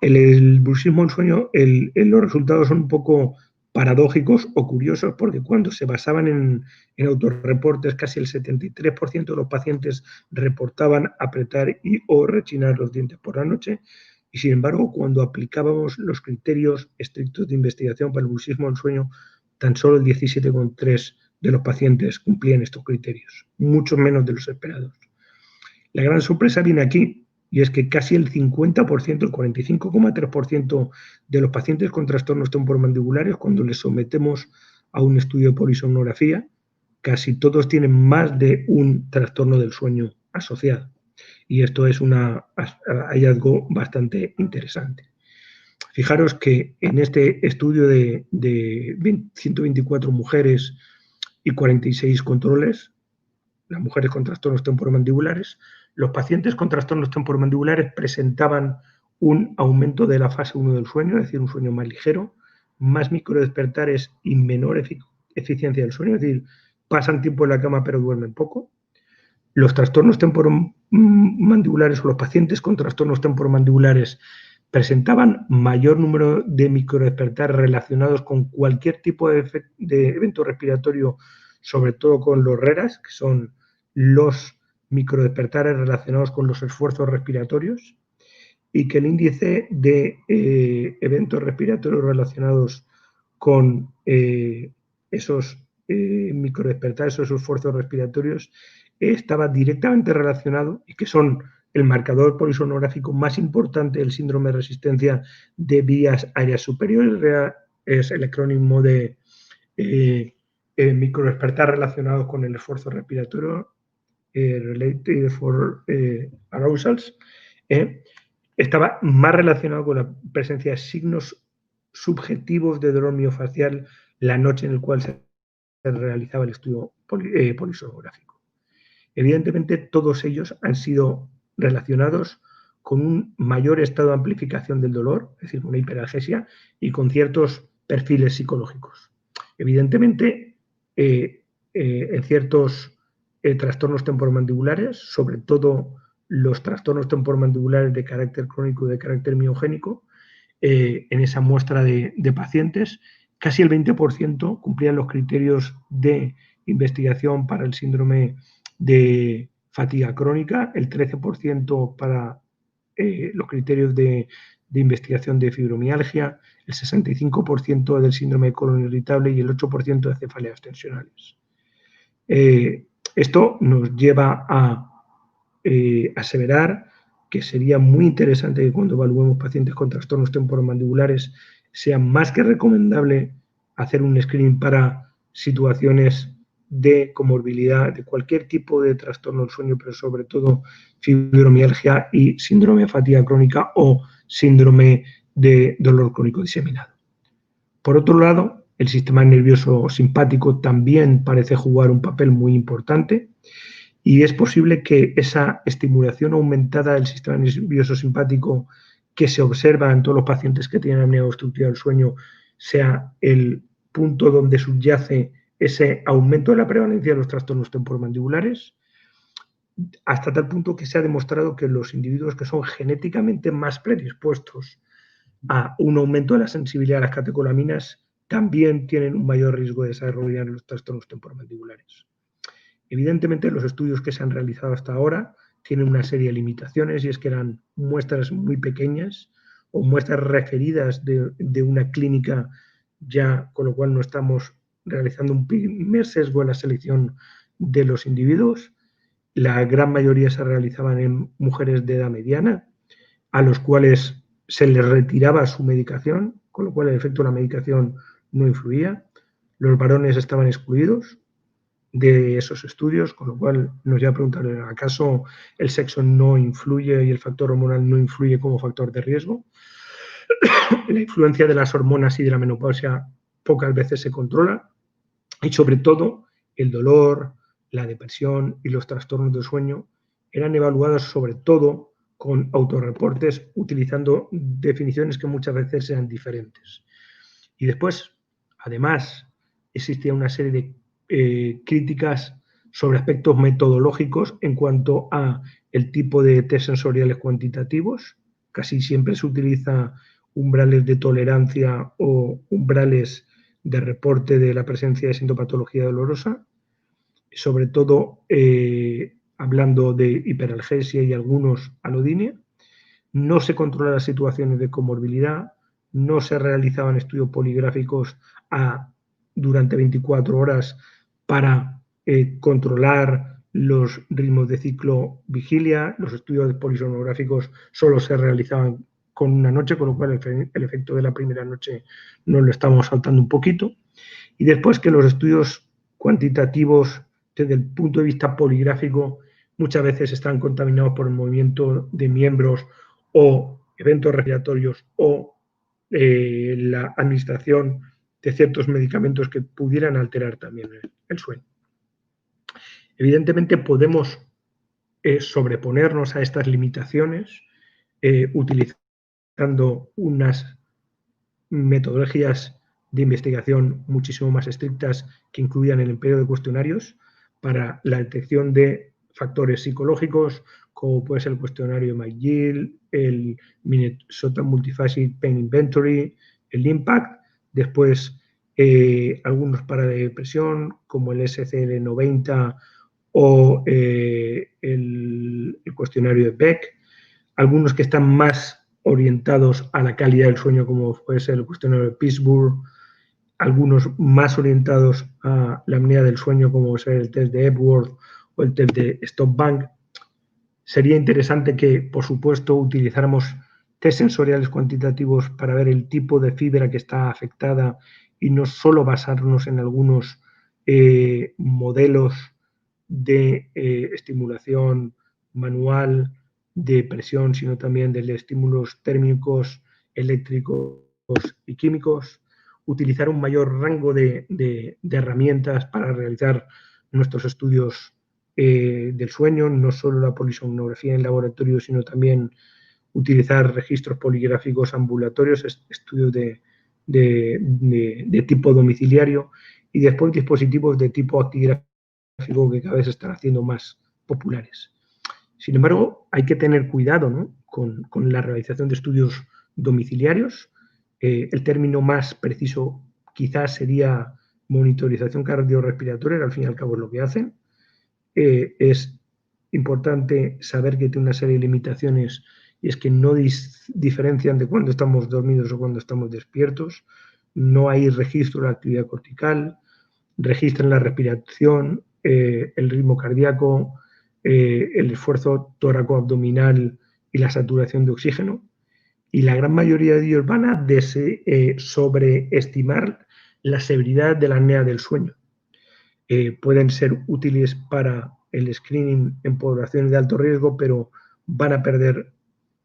El bruxismo del sueño, los resultados son un poco paradójicos o curiosos, porque cuando se basaban en autorreportes, casi el 73% de los pacientes reportaban apretar o rechinar los dientes por la noche, y sin embargo, cuando aplicábamos los criterios estrictos de investigación para el bruxismo del sueño, tan solo el 17,3% de los pacientes cumplían estos criterios, mucho menos de los esperados. La gran sorpresa viene aquí, y es que casi el 50%, el 45,3% de los pacientes con trastornos temporomandibulares, cuando les sometemos a un estudio de polisomnografía, casi todos tienen más de un trastorno del sueño asociado. Y esto es un hallazgo bastante interesante. Fijaros que en este estudio de 124 mujeres y 46 controles, las mujeres con trastornos temporomandibulares, los pacientes con trastornos temporomandibulares presentaban un aumento de la fase 1 del sueño, es decir, un sueño más ligero, más microdespertares y menor eficiencia del sueño, es decir, pasan tiempo en la cama pero duermen poco. Los trastornos temporomandibulares o los pacientes con trastornos temporomandibulares presentaban mayor número de microdespertares relacionados con cualquier tipo de evento respiratorio, sobre todo con los RERAs, que son los microdespertares relacionados con los esfuerzos respiratorios, y que el índice de eventos respiratorios relacionados con esos microdespertares, esos esfuerzos respiratorios, estaba directamente relacionado, y que son el marcador polisomnográfico más importante del síndrome de resistencia de vías aéreas superiores, es el acrónimo de microdespertar relacionados con el esfuerzo respiratorio, related for arousals, estaba más relacionado con la presencia de signos subjetivos de dolor miofacial la noche en la cual se realizaba el estudio polisomnográfico. Evidentemente, todos ellos han sido relacionados con un mayor estado de amplificación del dolor, es decir, una hiperalgesia, y con ciertos perfiles psicológicos. Evidentemente, en ciertos trastornos temporomandibulares, sobre todo los trastornos temporomandibulares de carácter crónico y de carácter miogénico, en esa muestra de pacientes, casi el 20% cumplían los criterios de investigación para el síndrome de fatiga crónica, el 13% para los criterios de investigación de fibromialgia, el 65% del síndrome de colon irritable y el 8% de cefaleas tensionales. Esto nos lleva a aseverar que sería muy interesante que cuando evaluemos pacientes con trastornos temporomandibulares sea más que recomendable hacer un screening para situaciones de comorbilidad, de cualquier tipo de trastorno del sueño, pero sobre todo fibromialgia y síndrome de fatiga crónica o síndrome de dolor crónico diseminado. Por otro lado, el sistema nervioso simpático también parece jugar un papel muy importante, y es posible que esa estimulación aumentada del sistema nervioso simpático que se observa en todos los pacientes que tienen apnea obstructiva del sueño sea el punto donde subyace ese aumento de la prevalencia de los trastornos temporomandibulares, hasta tal punto que se ha demostrado que los individuos que son genéticamente más predispuestos a un aumento de la sensibilidad a las catecolaminas también tienen un mayor riesgo de desarrollar los trastornos temporomandibulares. Evidentemente, los estudios que se han realizado hasta ahora tienen una serie de limitaciones, y es que eran muestras muy pequeñas o muestras referidas de una clínica ya, con lo cual no estamos realizando un primer sesgo en la selección de los individuos. La gran mayoría se realizaban en mujeres de edad mediana, a los cuales se les retiraba su medicación, con lo cual el efecto de la medicación no influía. Los varones estaban excluidos de esos estudios, con lo cual nos lleva a preguntar, ¿acaso el sexo no influye y el factor hormonal no influye como factor de riesgo? La influencia de las hormonas y de la menopausia pocas veces se controla, y sobre todo el dolor, la depresión y los trastornos del sueño eran evaluados sobre todo con autorreportes, utilizando definiciones que muchas veces eran diferentes. Y después, además, existía una serie de críticas sobre aspectos metodológicos en cuanto a el tipo de test sensoriales cuantitativos. Casi siempre se utiliza umbrales de tolerancia o umbrales de reporte de la presencia de sintomatología dolorosa, sobre todo hablando de hiperalgesia y algunos alodinia. No se controlan las situaciones de comorbilidad, no se realizaban estudios poligráficos durante 24 horas para controlar los ritmos de ciclo vigilia. Los estudios polisomnográficos solo se realizaban con una noche, con lo cual el efecto de la primera noche nos lo estamos saltando un poquito. Y después que los estudios cuantitativos desde el punto de vista poligráfico muchas veces están contaminados por el movimiento de miembros o eventos respiratorios o la administración de ciertos medicamentos que pudieran alterar también el sueño. Evidentemente podemos sobreponernos a estas limitaciones utilizando unas metodologías de investigación muchísimo más estrictas que incluyan el empleo de cuestionarios para la detección de factores psicológicos, como puede ser el cuestionario McGill, el Minnesota Multifaceted Pain Inventory, el IMPACT, después algunos para depresión, como el SCL-90 o el cuestionario de Beck, algunos que están más orientados a la calidad del sueño, como puede ser el cuestionario de Pittsburgh, algunos más orientados a la apnea del sueño, como puede ser el test de Epworth o el test de Stop-Bank. Sería interesante que, por supuesto, utilizáramos test sensoriales cuantitativos para ver el tipo de fibra que está afectada y no solo basarnos en algunos modelos de estimulación manual, de presión, sino también de estímulos térmicos, eléctricos y químicos, utilizar un mayor rango de herramientas para realizar nuestros estudios del sueño, no solo la polisomnografía en laboratorio, sino también utilizar registros poligráficos ambulatorios, estudios de tipo domiciliario y después dispositivos de tipo actigráfico que cada vez se están haciendo más populares. Sin embargo, hay que tener cuidado, ¿no?, con la realización de estudios domiciliarios. El término más preciso quizás sería monitorización cardiorrespiratoria, que al fin y al cabo es lo que hacen. Es importante saber que tiene una serie de limitaciones y es que no diferencian de cuando estamos dormidos o cuando estamos despiertos. No hay registro de la actividad cortical, registran la respiración, el ritmo cardíaco, el esfuerzo tóraco-abdominal y la saturación de oxígeno. Y la gran mayoría de ellos van a sobreestimar la severidad de la apnea del sueño. Pueden ser útiles para el screening en poblaciones de alto riesgo, pero van a perder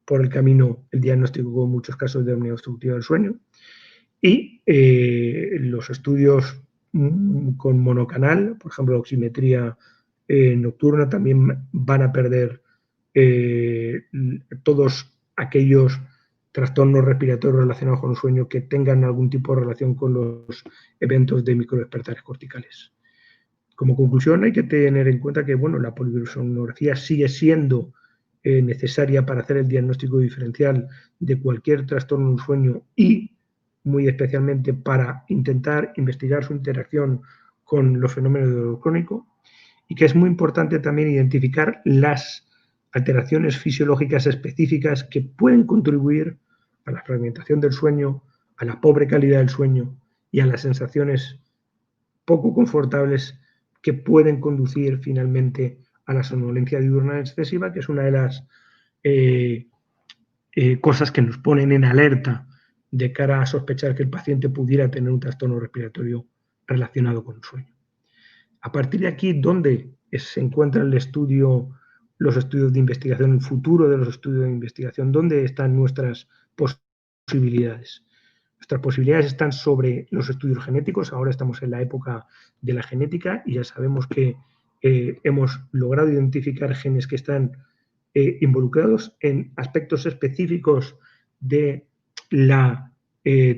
por el camino el diagnóstico con muchos casos de apnea obstructiva del sueño. Y los estudios con monocanal, por ejemplo, la oximetría nocturna, también van a perder todos aquellos trastornos respiratorios relacionados con el sueño que tengan algún tipo de relación con los eventos de microdespertares corticales. Como conclusión, hay que tener en cuenta que, bueno, la polisomnografía sigue siendo necesaria para hacer el diagnóstico diferencial de cualquier trastorno del sueño y muy especialmente para intentar investigar su interacción con los fenómenos de dolor crónico, y que es muy importante también identificar las alteraciones fisiológicas específicas que pueden contribuir a la fragmentación del sueño, a la pobre calidad del sueño y a las sensaciones poco confortables que pueden conducir finalmente a la somnolencia diurna excesiva, que es una de las cosas que nos ponen en alerta de cara a sospechar que el paciente pudiera tener un trastorno respiratorio relacionado con el sueño. A partir de aquí, ¿dónde se encuentra los estudios de investigación, el futuro de los estudios de investigación? ¿Dónde están nuestras posibilidades? Nuestras posibilidades están sobre los estudios genéticos. Ahora estamos en la época de la genética y ya sabemos que hemos logrado identificar genes que están involucrados en aspectos específicos de la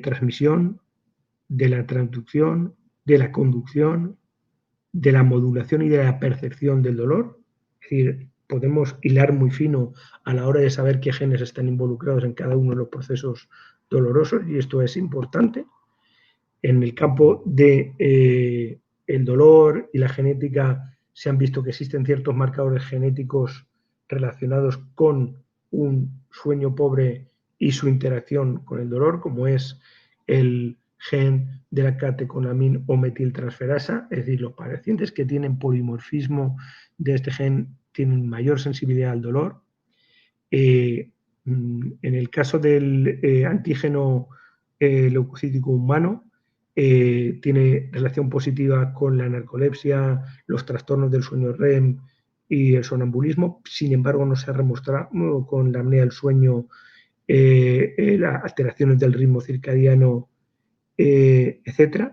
transmisión, de la transducción, de la conducción, de la modulación y de la percepción del dolor. Es decir, podemos hilar muy fino a la hora de saber qué genes están involucrados en cada uno de los procesos dolorosos, y esto es importante. En el campo de el dolor y la genética se han visto que existen ciertos marcadores genéticos relacionados con un sueño pobre y su interacción con el dolor, como es el gen de la catecolamina o metiltransferasa, es decir, los pacientes que tienen polimorfismo de este gen tienen mayor sensibilidad al dolor. En el caso del antígeno leucocítico humano, tiene relación positiva con la narcolepsia, los trastornos del sueño REM y el sonambulismo. Sin embargo, no se ha demostrado con la apnea del sueño, las alteraciones del ritmo circadiano, etc.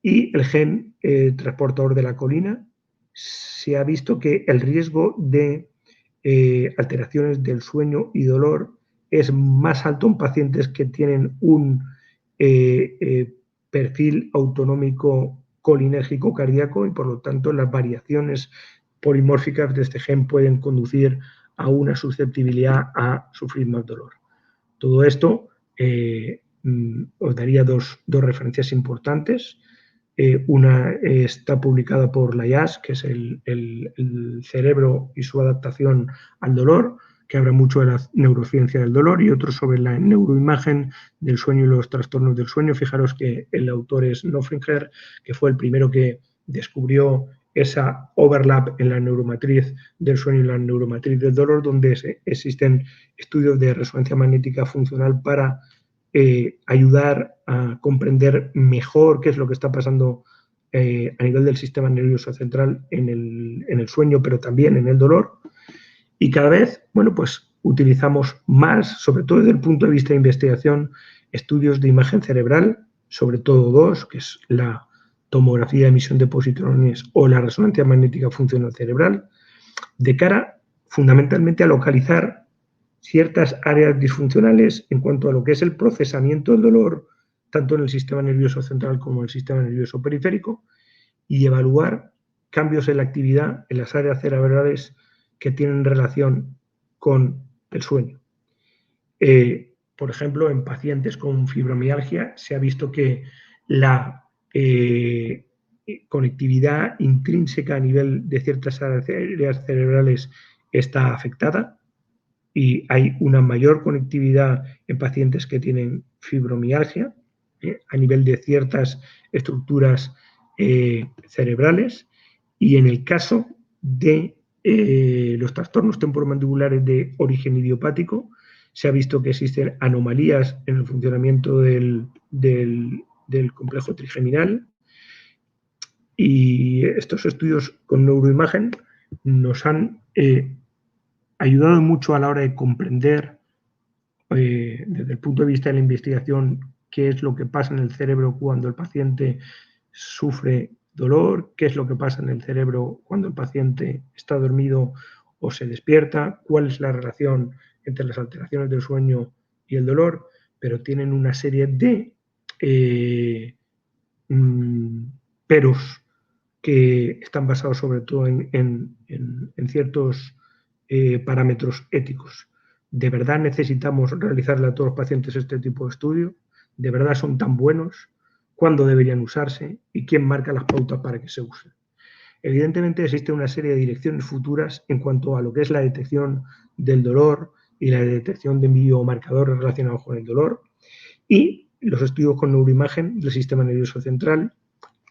Y el gen transportador de la colina, se ha visto que el riesgo de alteraciones del sueño y dolor es más alto en pacientes que tienen un perfil autonómico colinérgico cardíaco, y por lo tanto las variaciones polimórficas de este gen pueden conducir a una susceptibilidad a sufrir más dolor. Todo esto os daría dos referencias importantes. Una está publicada por la IAS, que es el cerebro y su adaptación al dolor, que habla mucho de la neurociencia del dolor, y otro sobre la neuroimagen del sueño y los trastornos del sueño. Fijaros que el autor es Noflinger, que fue el primero que descubrió esa overlap en la neuromatriz del sueño y la neuromatriz del dolor, donde existen estudios de resonancia magnética funcional para ayudar a comprender mejor qué es lo que está pasando a nivel del sistema nervioso central en el sueño, pero también en el dolor. Y cada vez, bueno, pues utilizamos más, sobre todo desde el punto de vista de investigación, estudios de imagen cerebral, sobre todo dos, que es la tomografía de emisión de positrones o la resonancia magnética funcional cerebral, de cara fundamentalmente a localizar ciertas áreas disfuncionales en cuanto a lo que es el procesamiento del dolor, tanto en el sistema nervioso central como en el sistema nervioso periférico, y evaluar cambios en la actividad en las áreas cerebrales que tienen relación con el sueño. Por ejemplo, en pacientes con fibromialgia se ha visto que la conectividad intrínseca a nivel de ciertas áreas cerebrales está afectada, y hay una mayor conectividad en pacientes que tienen fibromialgia a nivel de ciertas estructuras cerebrales. Y en el caso de los trastornos temporomandibulares de origen idiopático, se ha visto que existen anomalías en el funcionamiento del complejo trigeminal, y estos estudios con neuroimagen nos han ayudado mucho a la hora de comprender desde el punto de vista de la investigación qué es lo que pasa en el cerebro cuando el paciente sufre dolor, qué es lo que pasa en el cerebro cuando el paciente está dormido o se despierta, cuál es la relación entre las alteraciones del sueño y el dolor, pero tienen una serie de peros que están basados sobre todo en ciertos parámetros éticos. ¿De verdad necesitamos realizarle a todos los pacientes este tipo de estudio? ¿De verdad son tan buenos? ¿Cuándo deberían usarse? ¿Y quién marca las pautas para que se usen? Evidentemente existe una serie de direcciones futuras en cuanto a lo que es la detección del dolor y la detección de biomarcadores relacionados con el dolor, y los estudios con neuroimagen del sistema nervioso central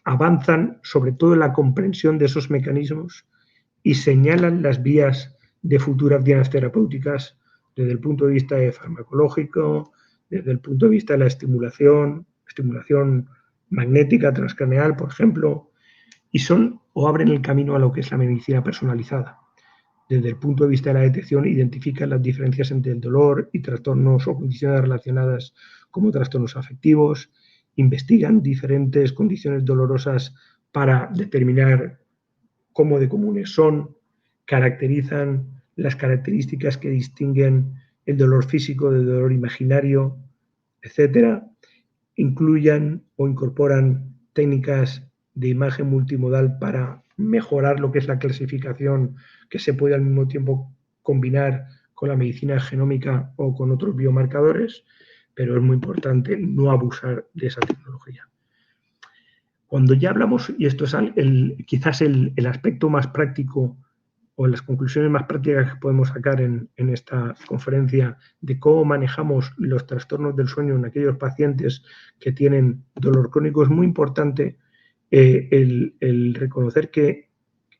avanzan sobre todo en la comprensión de esos mecanismos y señalan las vías de futuras dianas terapéuticas desde el punto de vista farmacológico, desde el punto de vista de la estimulación magnética transcraneal, por ejemplo, y son o abren el camino a lo que es la medicina personalizada. Desde el punto de vista de la detección, identifican las diferencias entre el dolor y trastornos o condiciones relacionadas como trastornos afectivos, investigan diferentes condiciones dolorosas para determinar cómo de comunes son, caracterizan las características que distinguen el dolor físico del dolor imaginario, etcétera. Incluyan o incorporan técnicas de imagen multimodal para mejorar lo que es la clasificación, que se puede al mismo tiempo combinar con la medicina genómica o con otros biomarcadores, pero es muy importante no abusar de esa tecnología. Cuando ya hablamos, y esto es quizás el aspecto más práctico o las conclusiones más prácticas que podemos sacar en esta conferencia de cómo manejamos los trastornos del sueño en aquellos pacientes que tienen dolor crónico, es muy importante el reconocer que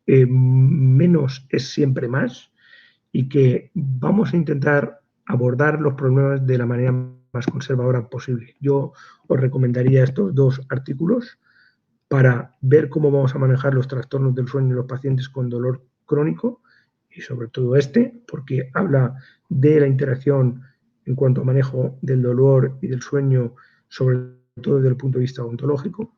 menos es siempre más y que vamos a intentar abordar los problemas de la manera más conservadora posible. Yo os recomendaría estos 2 artículos para ver cómo vamos a manejar los trastornos del sueño en los pacientes con dolor crónico y sobre todo porque habla de la interacción en cuanto a manejo del dolor y del sueño, sobre todo desde el punto de vista ontológico.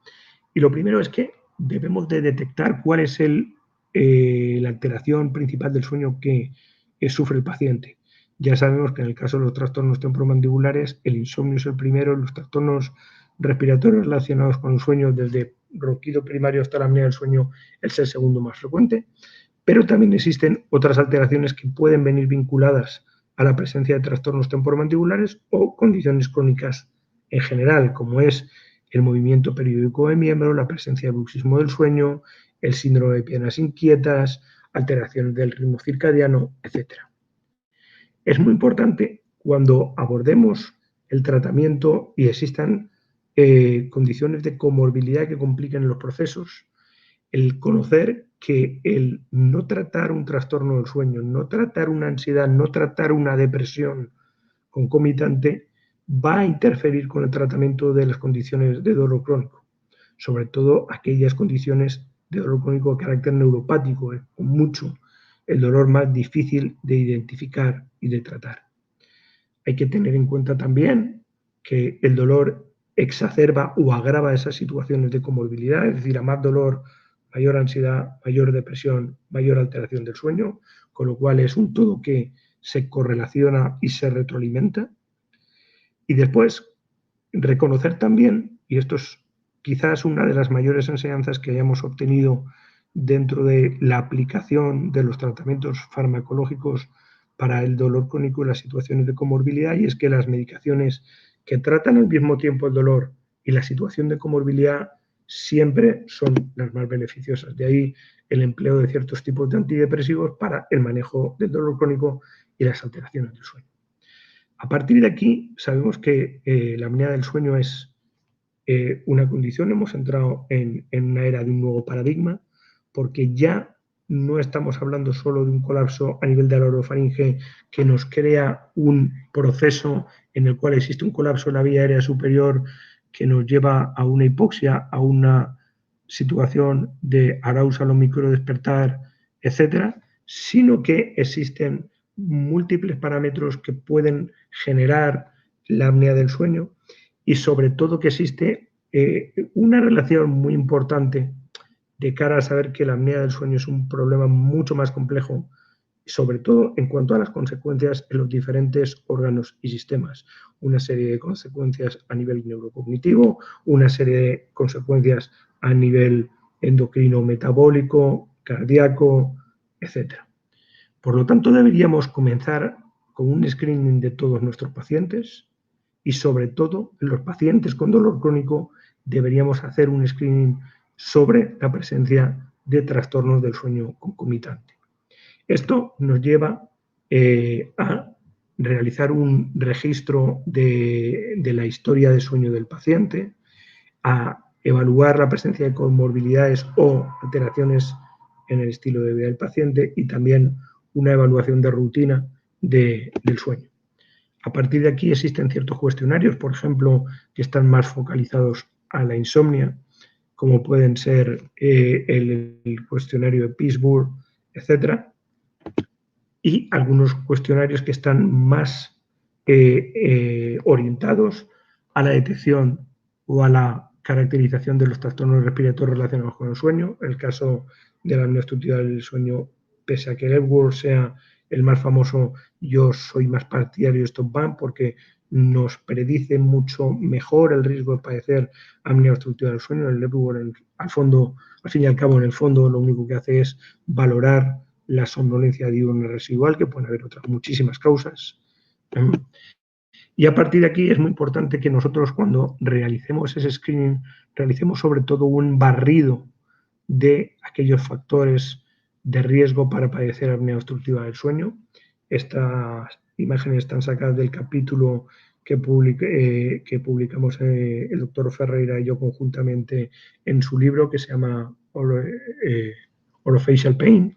Y lo primero es que debemos de detectar cuál es la alteración principal del sueño que sufre el paciente. Ya sabemos que en el caso de los trastornos temporomandibulares, el insomnio es el primero, los trastornos respiratorios relacionados con el sueño, desde ronquido primario hasta la apnea del sueño, es el segundo más frecuente, pero también existen otras alteraciones que pueden venir vinculadas a la presencia de trastornos temporomandibulares o condiciones crónicas en general, como es el movimiento periódico de miembro, la presencia de bruxismo del sueño, el síndrome de piernas inquietas, alteraciones del ritmo circadiano, etc. Es muy importante cuando abordemos el tratamiento y existan condiciones de comorbilidad que compliquen los procesos, el conocer que el no tratar un trastorno del sueño, no tratar una ansiedad, no tratar una depresión concomitante va a interferir con el tratamiento de las condiciones de dolor crónico, sobre todo aquellas condiciones de dolor crónico de carácter neuropático, con mucho el dolor más difícil de identificar y de tratar. Hay que tener en cuenta también que el dolor exacerba o agrava esas situaciones de comorbilidad, es decir, a más dolor, mayor ansiedad, mayor depresión, mayor alteración del sueño, con lo cual es un todo que se correlaciona y se retroalimenta. Y después, reconocer también, y esto es quizás una de las mayores enseñanzas que hayamos obtenido dentro de la aplicación de los tratamientos farmacológicos para el dolor crónico y las situaciones de comorbilidad, y es que las medicaciones que tratan al mismo tiempo el dolor y la situación de comorbilidad siempre son las más beneficiosas. De ahí el empleo de ciertos tipos de antidepresivos para el manejo del dolor crónico y las alteraciones del sueño. A partir de aquí, sabemos que la apnea del sueño es una condición. Hemos entrado en una era de un nuevo paradigma, porque ya no estamos hablando solo de un colapso a nivel de la orofaringe que nos crea un proceso en el cual existe un colapso en la vía aérea superior que nos lleva a una hipoxia, a una situación de arousal o microdespertar, etcétera, sino que existen múltiples parámetros que pueden generar la apnea del sueño y sobre todo que existe una relación muy importante de cara a saber que la apnea del sueño es un problema mucho más complejo, sobre todo en cuanto a las consecuencias en los diferentes órganos y sistemas. Una serie de consecuencias a nivel neurocognitivo, una serie de consecuencias a nivel endocrino metabólico, cardíaco, etc. Por lo tanto, deberíamos comenzar con un screening de todos nuestros pacientes y, sobre todo, en los pacientes con dolor crónico deberíamos hacer un screening sobre la presencia de trastornos del sueño concomitante. Esto nos lleva a realizar un registro de la historia de sueño del paciente, a evaluar la presencia de comorbilidades o alteraciones en el estilo de vida del paciente y también una evaluación de rutina del sueño. A partir de aquí existen ciertos cuestionarios, por ejemplo, que están más focalizados a la insomnia, como pueden ser el cuestionario de Pittsburgh, etc. Y algunos cuestionarios que están más orientados a la detección o a la caracterización de los trastornos respiratorios relacionados con el sueño. El caso de la apnea obstructiva del sueño, pese a que el Epworth sea el más famoso, yo soy más partidario de Stop Band porque nos predice mucho mejor el riesgo de padecer apnea obstructiva del sueño. El Epworth, al fin y al cabo, en el fondo, lo único que hace es valorar la somnolencia diurna residual, que pueden haber otras muchísimas causas. Y a partir de aquí es muy importante que nosotros, cuando realicemos ese screening, realicemos sobre todo un barrido de aquellos factores de riesgo para padecer apnea obstructiva del sueño. Estas imágenes están sacadas del capítulo que publicamos el doctor Ferreira y yo conjuntamente en su libro, que se llama Orofacial Pain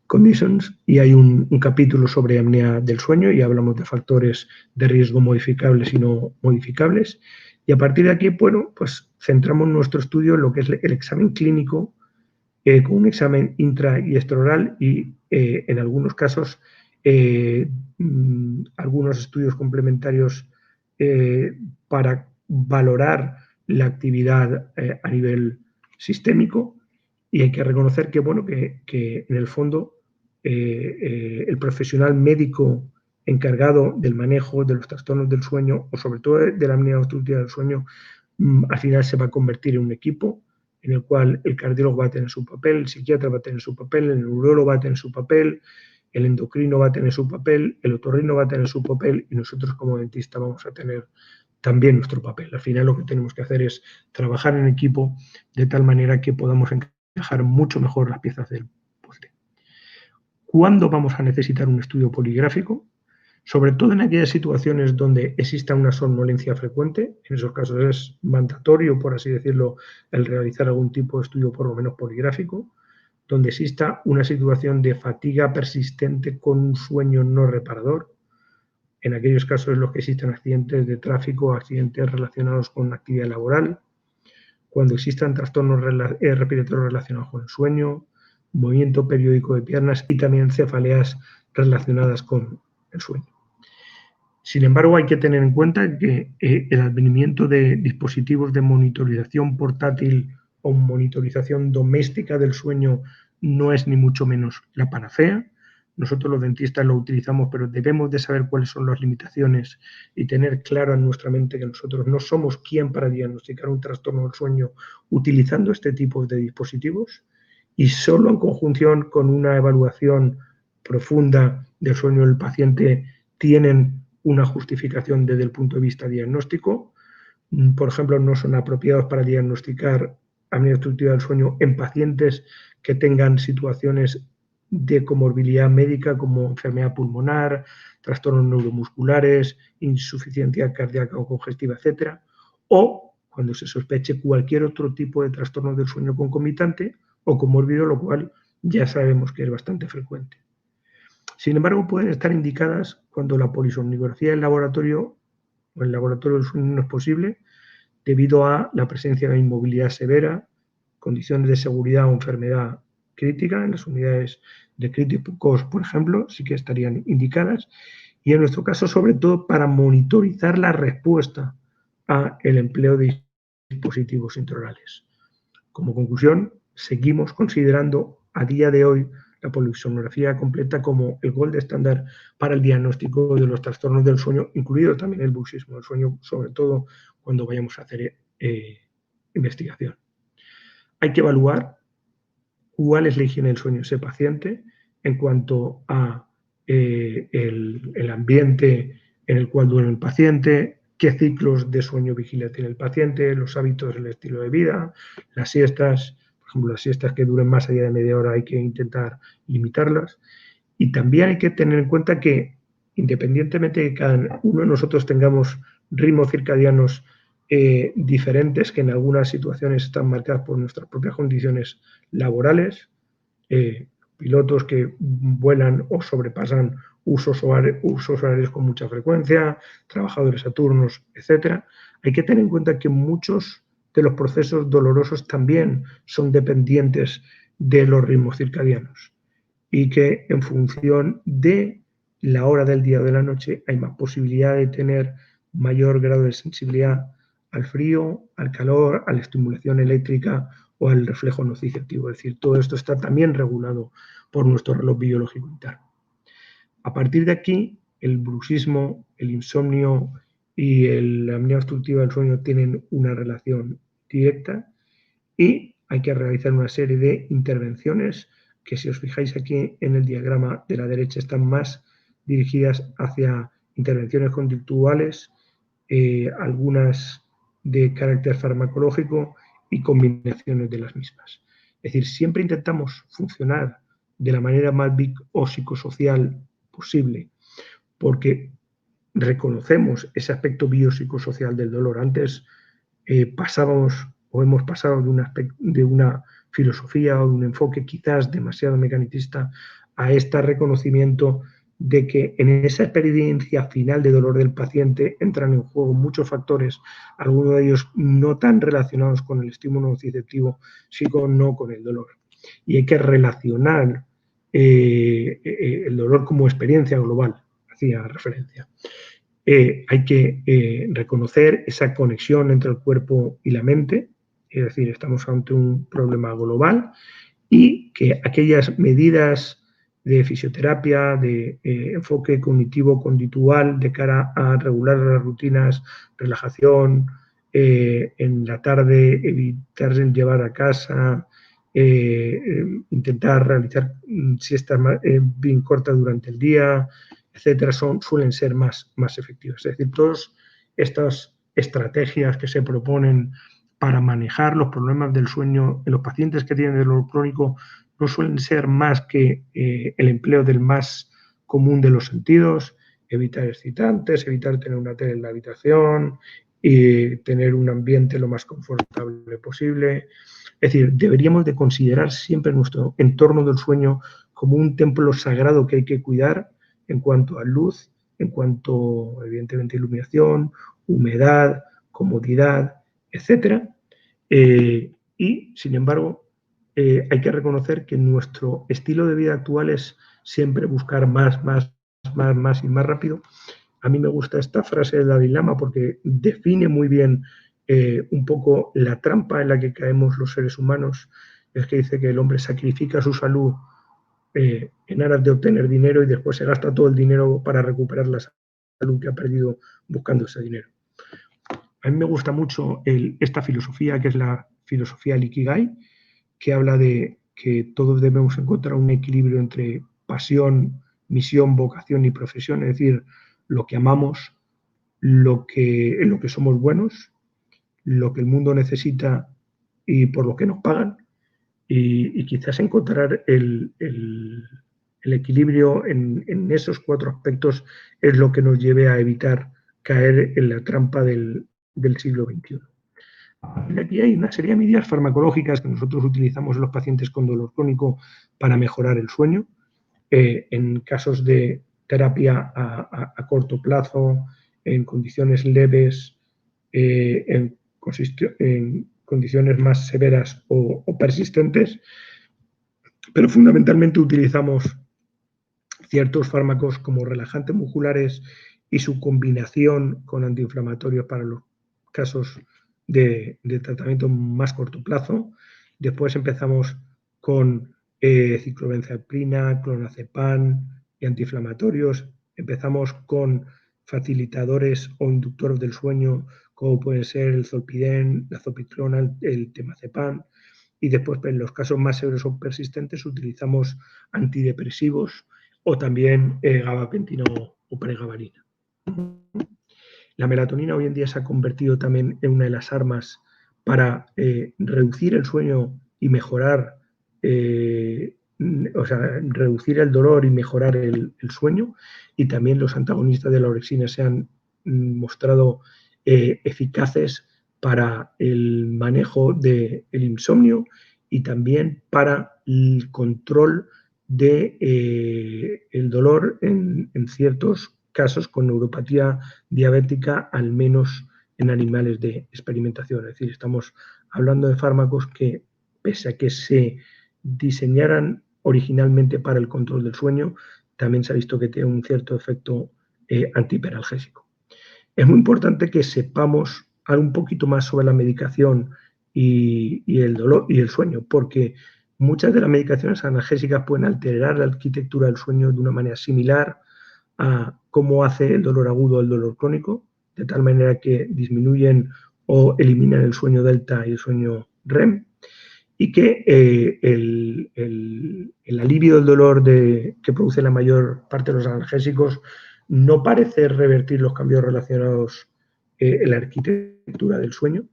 Conditions, y hay un capítulo sobre apnea del sueño y hablamos de factores de riesgo modificables y no modificables. Y a partir de aquí, bueno, pues centramos nuestro estudio en lo que es el examen clínico, con un examen intra y extraoral y en algunos casos algunos estudios complementarios para valorar la actividad a nivel sistémico. Y hay que reconocer que, bueno, que en el fondo el profesional médico encargado del manejo de los trastornos del sueño o sobre todo de la apnea obstructiva del sueño, al final se va a convertir en un equipo en el cual el cardiólogo va a tener su papel, el psiquiatra va a tener su papel, el neurólogo va a tener su papel, el endocrino va a tener su papel, el otorrino va a tener su papel y nosotros como dentista vamos a tener también nuestro papel. Al final lo que tenemos que hacer es trabajar en equipo de tal manera que podamos encajar mucho mejor las piezas del puzzle. ¿Cuándo vamos a necesitar un estudio poligráfico? Sobre todo en aquellas situaciones donde exista una somnolencia frecuente. En esos casos es mandatorio, por así decirlo, el realizar algún tipo de estudio por lo menos poligráfico, donde exista una situación de fatiga persistente con un sueño no reparador. En aquellos casos en los que existen accidentes de tráfico o accidentes relacionados con actividad laboral, cuando existan trastornos respiratorios relacionados con el sueño, movimiento periódico de piernas y también cefaleas relacionadas con el sueño. Sin embargo, hay que tener en cuenta que el advenimiento de dispositivos de monitorización portátil o monitorización doméstica del sueño no es ni mucho menos la panacea. Nosotros los dentistas lo utilizamos, pero debemos de saber cuáles son las limitaciones y tener claro en nuestra mente que nosotros no somos quien para diagnosticar un trastorno del sueño utilizando este tipo de dispositivos, y solo en conjunción con una evaluación profunda del sueño del paciente tienen una justificación desde el punto de vista diagnóstico. Por ejemplo, no son apropiados para diagnosticar apnea obstructiva del sueño en pacientes que tengan situaciones de comorbilidad médica como enfermedad pulmonar, trastornos neuromusculares, insuficiencia cardíaca o congestiva, etc. O cuando se sospeche cualquier otro tipo de trastorno del sueño concomitante o comórbido, lo cual ya sabemos que es bastante frecuente. Sin embargo, pueden estar indicadas cuando la polisomnografía en laboratorio o el laboratorio del sueño no es posible debido a la presencia de inmovilidad severa, condiciones de seguridad o enfermedad crítica. En las unidades de críticos, por ejemplo, sí que estarían indicadas, y en nuestro caso, sobre todo, para monitorizar la respuesta a el empleo de dispositivos intraorales. Como conclusión, seguimos considerando a día de hoy la polisomnografía completa como el gold estándar para el diagnóstico de los trastornos del sueño, incluido también el bruxismo del sueño, sobre todo cuando vayamos a hacer investigación. Hay que evaluar cuál es la higiene del sueño de ese paciente en cuanto a el ambiente en el cual duerme el paciente, qué ciclos de sueño vigilia tiene el paciente, los hábitos, el estilo de vida, las siestas. Por ejemplo, las siestas que duren más allá de media hora hay que intentar limitarlas. Y también hay que tener en cuenta que, independientemente de que cada uno de nosotros tengamos ritmos circadianos diferentes, que en algunas situaciones están marcadas por nuestras propias condiciones laborales, pilotos que vuelan o sobrepasan usos horarios con mucha frecuencia, trabajadores a turnos, etc. Hay que tener en cuenta que muchos de los procesos dolorosos también son dependientes de los ritmos circadianos y que en función de la hora del día o de la noche hay más posibilidad de tener mayor grado de sensibilidad al frío, al calor, a la estimulación eléctrica o al reflejo nociceptivo. Es decir, todo esto está también regulado por nuestro reloj biológico interno. A partir de aquí, el bruxismo, el insomnio y la apnea obstructiva del sueño tienen una relación directa, y hay que realizar una serie de intervenciones que, si os fijáis aquí en el diagrama de la derecha, están más dirigidas hacia intervenciones conductuales, algunas de carácter farmacológico y combinaciones de las mismas. Es decir, siempre intentamos funcionar de la manera más biopsicosocial posible, porque reconocemos ese aspecto biopsicosocial del dolor. Antes pasábamos o hemos pasado de una filosofía o de un enfoque quizás demasiado mecanicista a este reconocimiento de que en esa experiencia final de dolor del paciente entran en juego muchos factores, algunos de ellos no tan relacionados con el estímulo nociceptivo, sino con el dolor. Y hay que relacionar el dolor como experiencia global, hacía referencia. Hay que reconocer esa conexión entre el cuerpo y la mente, es decir, estamos ante un problema global, y que aquellas medidas de fisioterapia, de enfoque cognitivo-conductual de cara a regular las rutinas, relajación, en la tarde evitar llevar a casa, intentar realizar siestas bien cortas durante el día, etcétera, suelen ser más efectivas. Es decir, todas estas estrategias que se proponen para manejar los problemas del sueño en los pacientes que tienen dolor crónico no suelen ser más que el empleo del más común de los sentidos, evitar excitantes, evitar tener una tele en la habitación y tener un ambiente lo más confortable posible. Es decir, deberíamos de considerar siempre nuestro entorno del sueño como un templo sagrado que hay que cuidar en cuanto a luz, en cuanto, evidentemente, a iluminación, humedad, comodidad, etcétera. Y, sin embargo, hay que reconocer que nuestro estilo de vida actual es siempre buscar más y más rápido. A mí me gusta esta frase de Dalai Lama porque define muy bien un poco la trampa en la que caemos los seres humanos. Es que dice que el hombre sacrifica su salud en aras de obtener dinero y después se gasta todo el dinero para recuperar la salud que ha perdido buscando ese dinero. A mí me gusta mucho esta filosofía, que es la filosofía del Ikigai, que habla de que todos debemos encontrar un equilibrio entre pasión, misión, vocación y profesión, es decir, lo que amamos, en lo que somos buenos, lo que el mundo necesita y por lo que nos pagan, y quizás encontrar el equilibrio en esos 4 aspectos es lo que nos lleve a evitar caer en la trampa del siglo XXI. Aquí hay una serie de medidas farmacológicas que nosotros utilizamos en los pacientes con dolor crónico para mejorar el sueño. En casos de terapia a corto plazo, en condiciones leves, en condiciones más severas o persistentes, pero fundamentalmente utilizamos ciertos fármacos como relajantes musculares y su combinación con antiinflamatorios para los casos de tratamiento más corto plazo. Después empezamos con ciclobenzaprina, clonazepam y antiinflamatorios. Empezamos con facilitadores o inductores del sueño, como pueden ser el zolpidem, la zopiclona, el temazepam. Y después, en los casos más severos o persistentes, utilizamos antidepresivos o también gabapentina o pregabalina. La melatonina hoy en día se ha convertido también en una de las armas para reducir el sueño y mejorar, reducir el dolor y mejorar el sueño. Y también los antagonistas de la orexina se han mostrado eficaces para el manejo del insomnio y también para el control del dolor en ciertos casos con neuropatía diabética, al menos en animales de experimentación. Es decir, estamos hablando de fármacos que, pese a que se diseñaran originalmente para el control del sueño, también se ha visto que tiene un cierto efecto antihiperalgésico. Es muy importante que sepamos un poquito más sobre la medicación y el dolor y el sueño, porque muchas de las medicaciones analgésicas pueden alterar la arquitectura del sueño de una manera similar a cómo hace el dolor agudo o el dolor crónico. de tal manera que disminuyen o eliminan el sueño delta y el sueño REM, y que el alivio del dolor que produce la mayor parte de los analgésicos no parece revertir los cambios relacionados en la arquitectura del sueño.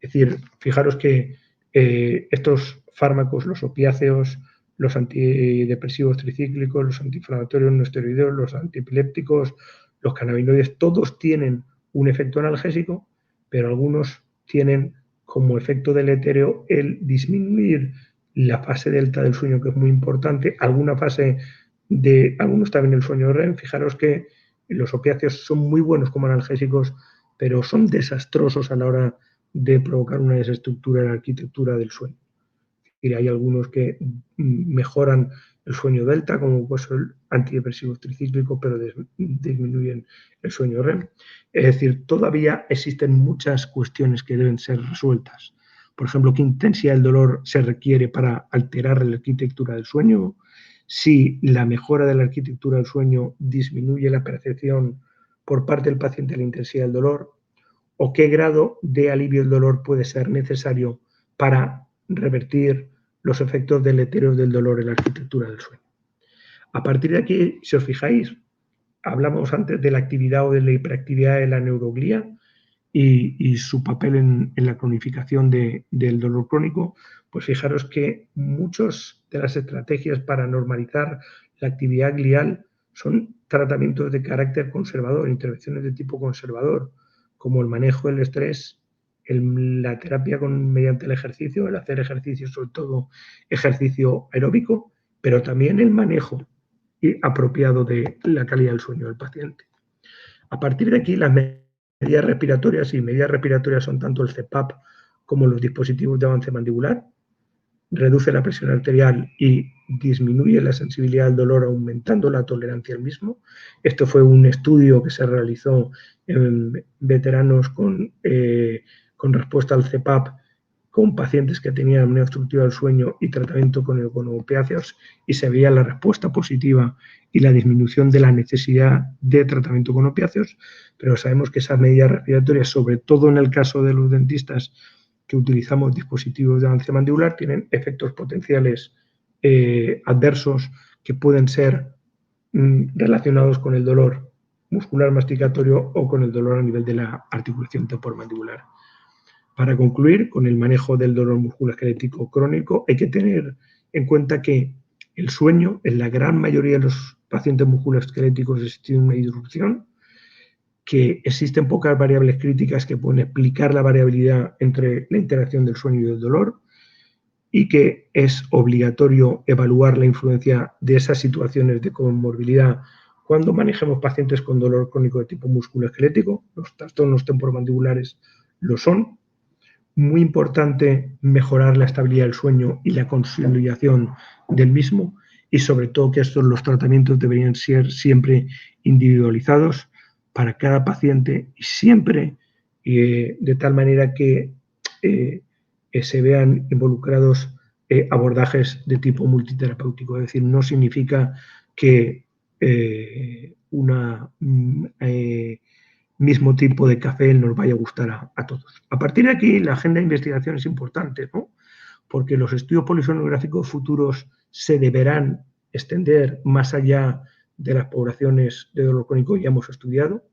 Es decir, fijaros que estos fármacos, los opiáceos, los antidepresivos tricíclicos, los antiinflamatorios no esteroideos, los antiepilépticos, los cannabinoides, todos tienen un efecto analgésico, pero algunos tienen como efecto deletérea el disminuir la fase delta del sueño, que es muy importante, algunos también el sueño REM. Fijaros que los opiáceos son muy buenos como analgésicos, pero son desastrosos a la hora de provocar una desestructura en la arquitectura del sueño. Y hay algunos que mejoran el sueño delta, como pues el antidepresivo tricíclico, pero disminuyen el sueño REM. Es decir, todavía existen muchas cuestiones que deben ser resueltas. Por ejemplo, ¿qué intensidad del dolor se requiere para alterar la arquitectura del sueño? Si la mejora de la arquitectura del sueño disminuye la percepción por parte del paciente de la intensidad del dolor, o qué grado de alivio del dolor puede ser necesario para revertir los efectos deletéreos del dolor en la arquitectura del sueño. A partir de aquí, si os fijáis, hablamos antes de la actividad o de la hiperactividad de la neuroglía y su papel en la cronificación del dolor crónico. Pues fijaros que muchas de las estrategias para normalizar la actividad glial son tratamientos de carácter conservador, intervenciones de tipo conservador, como el manejo del estrés, la terapia mediante el ejercicio, el hacer ejercicio, sobre todo ejercicio aeróbico, pero también el manejo apropiado de la calidad del sueño del paciente. A partir de aquí, las medidas respiratorias, y medidas respiratorias son tanto el CPAP como los dispositivos de avance mandibular, reduce la presión arterial y disminuye la sensibilidad al dolor, aumentando la tolerancia al mismo. Esto fue un estudio que se realizó en veteranos con respuesta al CPAP, con pacientes que tenían apnea obstructiva del sueño y tratamiento con opiáceos, y se veía la respuesta positiva y la disminución de la necesidad de tratamiento con opiáceos. Pero sabemos que esas medidas respiratorias, sobre todo en el caso de los dentistas que utilizamos dispositivos de avance mandibular, tienen efectos potenciales adversos que pueden ser relacionados con el dolor muscular masticatorio o con el dolor a nivel de la articulación temporomandibular. Para concluir, con el manejo del dolor musculoesquelético crónico, hay que tener en cuenta que el sueño, en la gran mayoría de los pacientes musculoesqueléticos, existe una disrupción, que existen pocas variables críticas que pueden explicar la variabilidad entre la interacción del sueño y del dolor, y que es obligatorio evaluar la influencia de esas situaciones de comorbilidad cuando manejemos pacientes con dolor crónico de tipo musculoesquelético. Los trastornos temporomandibulares lo son. Muy importante mejorar la estabilidad del sueño y la consolidación del mismo, y sobre todo que los tratamientos deberían ser siempre individualizados para cada paciente y siempre de tal manera que se vean involucrados abordajes de tipo multiterapéutico. Es decir, no significa que mismo tipo de café nos vaya a gustar a todos. A partir de aquí, la agenda de investigación es importante, ¿no? Porque los estudios polisonográficos futuros se deberán extender más allá de las poblaciones de dolor crónico que ya hemos estudiado.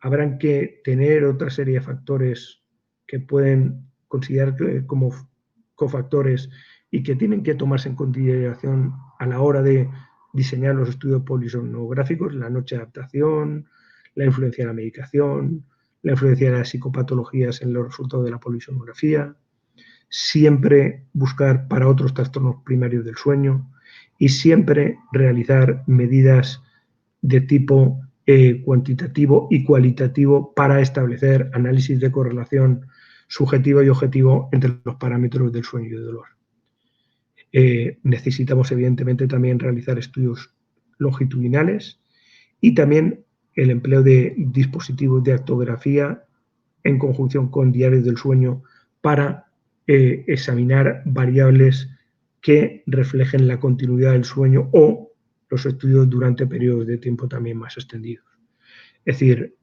Habrán que tener otra serie de factores que pueden considerar como cofactores y que tienen que tomarse en consideración a la hora de diseñar los estudios polisonográficos: la noche de adaptación, la influencia de la medicación, la influencia de las psicopatologías en los resultados de la polisonografía, siempre buscar para otros trastornos primarios del sueño y siempre realizar medidas de tipo cuantitativo y cualitativo para establecer análisis de correlación subjetivo y objetivo entre los parámetros del sueño y del dolor. Necesitamos, evidentemente, también realizar estudios longitudinales y también el empleo de dispositivos de actografía en conjunción con diarios del sueño para examinar variables que reflejen la continuidad del sueño o los estudios durante periodos de tiempo también más extendidos. Es decir,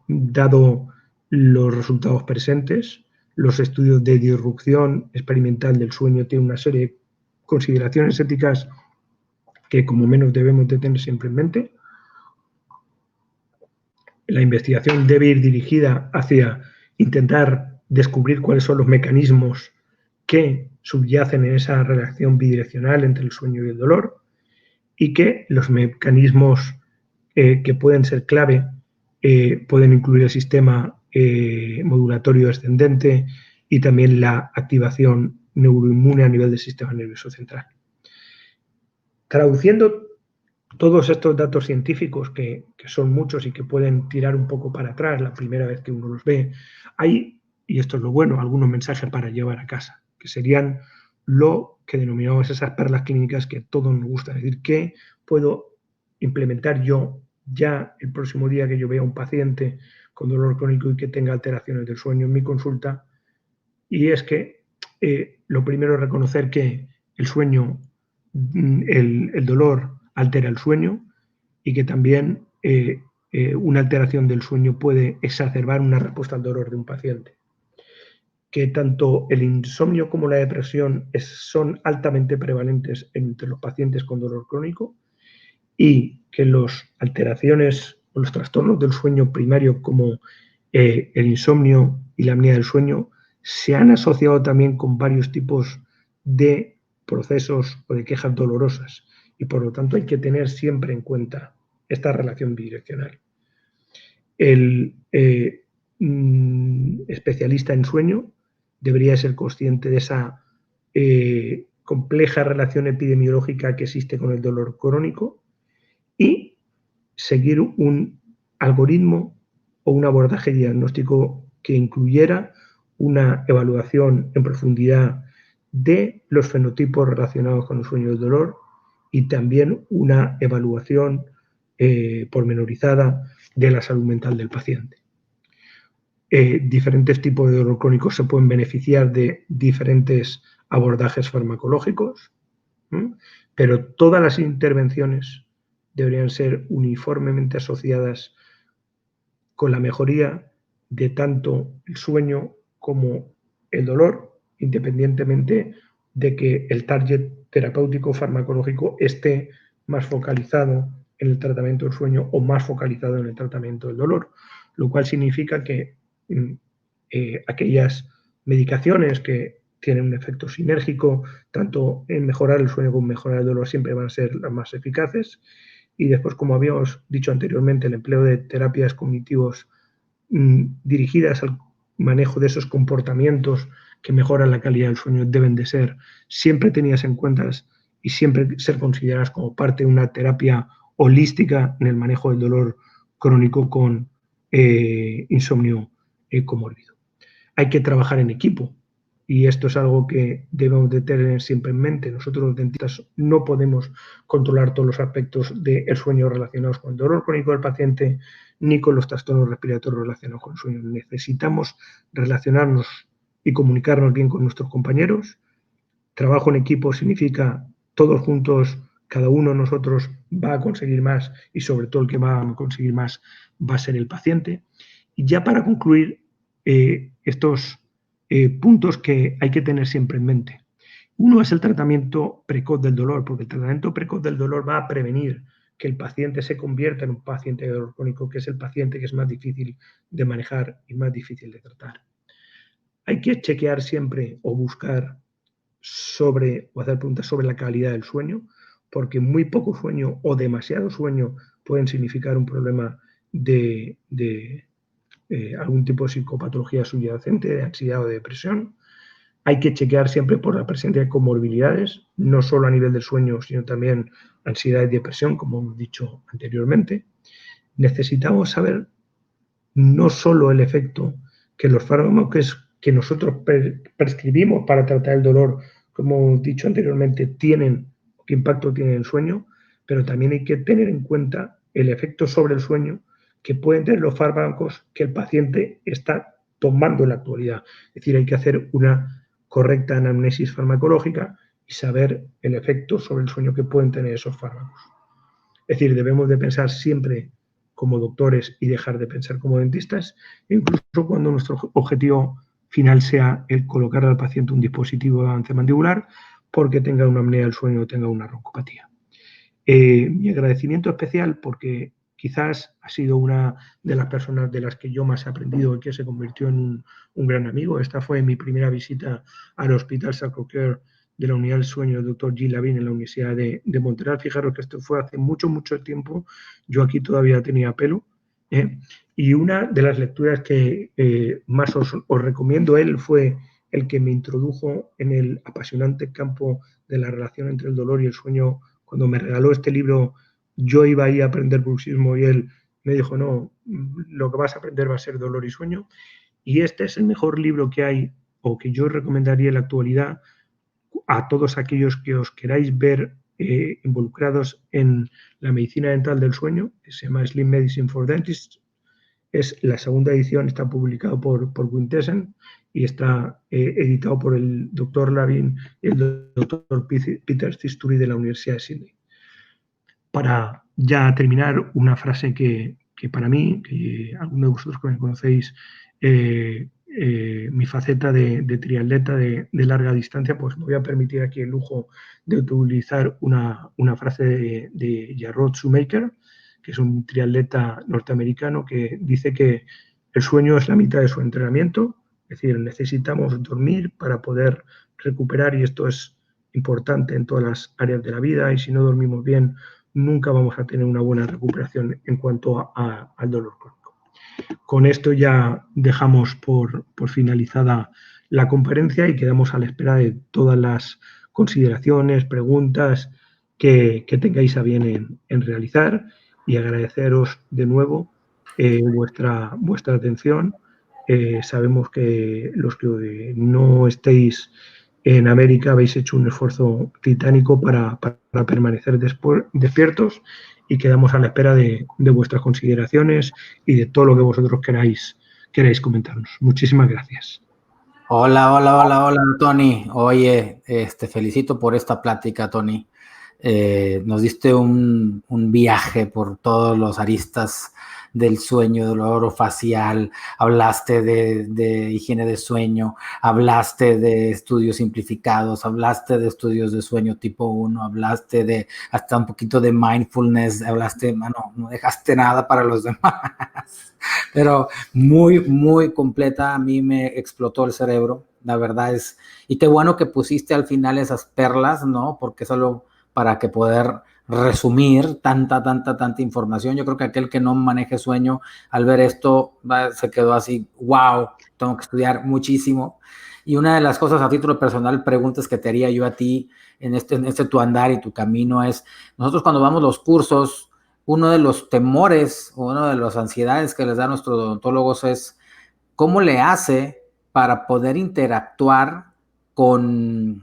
dado los resultados presentes, los estudios de disrupción experimental del sueño tienen una serie de consideraciones éticas que como menos debemos de tener siempre en mente. La investigación debe ir dirigida hacia intentar descubrir cuáles son los mecanismos que subyacen en esa relación bidireccional entre el sueño y el dolor, y que los mecanismos que pueden ser clave pueden incluir el sistema modulatorio ascendente y también la activación neuroinmune a nivel del sistema nervioso central. Traduciendo todos estos datos científicos, que son muchos y que pueden tirar un poco para atrás la primera vez que uno los ve, hay, y esto es lo bueno, algunos mensajes para llevar a casa, que serían lo que denominamos esas perlas clínicas que todos nos gusta. Es decir, ¿qué puedo implementar yo ya el próximo día que yo vea a un paciente con dolor crónico y que tenga alteraciones del sueño en mi consulta? Y es que lo primero es reconocer que el sueño, el dolor altera el sueño, y que también una alteración del sueño puede exacerbar una respuesta al dolor de un paciente. Que tanto el insomnio como la depresión son altamente prevalentes entre los pacientes con dolor crónico, y que las alteraciones o los trastornos del sueño primario como el insomnio y la apnea del sueño se han asociado también con varios tipos de procesos o de quejas dolorosas, y por lo tanto hay que tener siempre en cuenta esta relación bidireccional. El especialista en sueño debería ser consciente de esa compleja relación epidemiológica que existe con el dolor crónico y seguir un algoritmo o un abordaje diagnóstico que incluyera una evaluación en profundidad de los fenotipos relacionados con el sueño y el dolor, y también una evaluación pormenorizada de la salud mental del paciente. Diferentes tipos de dolor crónico se pueden beneficiar de diferentes abordajes farmacológicos, pero todas las intervenciones deberían ser uniformemente asociadas con la mejoría de tanto el sueño como el dolor, independientemente de que el target terapéutico farmacológico esté más focalizado en el tratamiento del sueño o más focalizado en el tratamiento del dolor, lo cual significa que aquellas medicaciones que tienen un efecto sinérgico tanto en mejorar el sueño como en mejorar el dolor siempre van a ser las más eficaces. Y después, como habíamos dicho anteriormente, el empleo de terapias cognitivos dirigidas al manejo de esos comportamientos que mejoran la calidad del sueño deben de ser siempre tenidas en cuenta y siempre ser consideradas como parte de una terapia holística en el manejo del dolor crónico con insomnio comórbido. Hay que trabajar en equipo, y esto es algo que debemos de tener siempre en mente. Nosotros los dentistas no podemos controlar todos los aspectos del sueño relacionados con el dolor crónico del paciente ni con los trastornos respiratorios relacionados con el sueño. Necesitamos relacionarnos y comunicarnos bien con nuestros compañeros. Trabajo en equipo significa todos juntos, cada uno de nosotros va a conseguir más, y sobre todo el que va a conseguir más va a ser el paciente. Y ya para concluir, estos puntos que hay que tener siempre en mente. Uno es el tratamiento precoz del dolor, porque el tratamiento precoz del dolor va a prevenir que el paciente se convierta en un paciente de dolor crónico, que es el paciente que es más difícil de manejar y más difícil de tratar. Hay que chequear siempre o buscar o hacer preguntas sobre la calidad del sueño, porque muy poco sueño o demasiado sueño pueden significar un problema de algún tipo de psicopatología subyacente, de ansiedad o de depresión. Hay que chequear siempre por la presencia de comorbilidades, no solo a nivel del sueño, sino también ansiedad y depresión, como hemos dicho anteriormente. Necesitamos saber no solo el efecto que los fármacos que nosotros prescribimos para tratar el dolor, como hemos dicho anteriormente, tienen, qué impacto tienen en el sueño, pero también hay que tener en cuenta el efecto sobre el sueño que pueden tener los fármacos que el paciente está tomando en la actualidad. Es decir, hay que hacer una correcta anamnesis farmacológica y saber el efecto sobre el sueño que pueden tener esos fármacos. Es decir, debemos de pensar siempre como doctores y dejar de pensar como dentistas, incluso cuando nuestro objetivo final sea el colocar al paciente un dispositivo de avance mandibular porque tenga una apnea del sueño o tenga una roncopatía. Mi agradecimiento especial porque quizás ha sido una de las personas de las que yo más he aprendido y que se convirtió en un gran amigo. Esta fue mi primera visita al Hospital Sacré-Cœur de la Unidad del Sueño, el doctor Gilles Lavigne, en la Universidad de Montreal. Fijaros que esto fue hace mucho, mucho tiempo. Yo aquí todavía tenía pelo. Y una de las lecturas que más os recomiendo, él fue el que me introdujo en el apasionante campo de la relación entre el dolor y el sueño. Cuando me regaló este libro, yo iba ahí a aprender bruxismo y él me dijo, no, lo que vas a aprender va a ser dolor y sueño. Y este es el mejor libro que hay o que yo recomendaría en la actualidad a todos aquellos que os queráis ver involucrados en la medicina dental del sueño, que se llama Sleep Medicine for Dentists. Es la segunda edición, está publicado por Quintessence y está editado por el doctor Lavigne y el doctor Peter Cisturi de la Universidad de Sydney. Para ya terminar, una frase que para mí, que algunos de vosotros que me conocéis, mi faceta de triatleta de larga distancia, pues me voy a permitir aquí el lujo de utilizar una frase de Jarrod Shoemaker, que es un triatleta norteamericano que dice que el sueño es la mitad de su entrenamiento, es decir, necesitamos dormir para poder recuperar y esto es importante en todas las áreas de la vida y si no dormimos bien nunca vamos a tener una buena recuperación en cuanto al dolor crónico. Con esto ya dejamos por finalizada la conferencia y quedamos a la espera de todas las consideraciones, preguntas que tengáis a bien en realizar y agradeceros de nuevo vuestra atención. Sabemos que los que no estéis en América habéis hecho un esfuerzo titánico para permanecer despiertos y quedamos a la espera de vuestras consideraciones y de todo lo que vosotros queráis comentarnos. Muchísimas gracias. Hola, Tony. Oye, felicito por esta plática, Tony. Nos diste un viaje por todos los aristas del sueño, del orofacial, hablaste de higiene de sueño, hablaste de estudios simplificados, hablaste de estudios de sueño tipo 1, hablaste de hasta un poquito de mindfulness, hablaste, no dejaste nada para los demás, pero muy, muy completa, a mí me explotó el cerebro, la verdad es, y qué bueno que pusiste al final esas perlas, ¿no? Porque solo para que poder resumir tanta información. Yo creo que aquel que no maneje sueño, al ver esto, se quedó así, wow, tengo que estudiar muchísimo. Y una de las cosas a título personal, preguntas que te haría yo a ti en este tu andar y tu camino es, nosotros cuando vamos a los cursos, uno de los temores, una de las ansiedades que les da a nuestros odontólogos es cómo le hace para poder interactuar con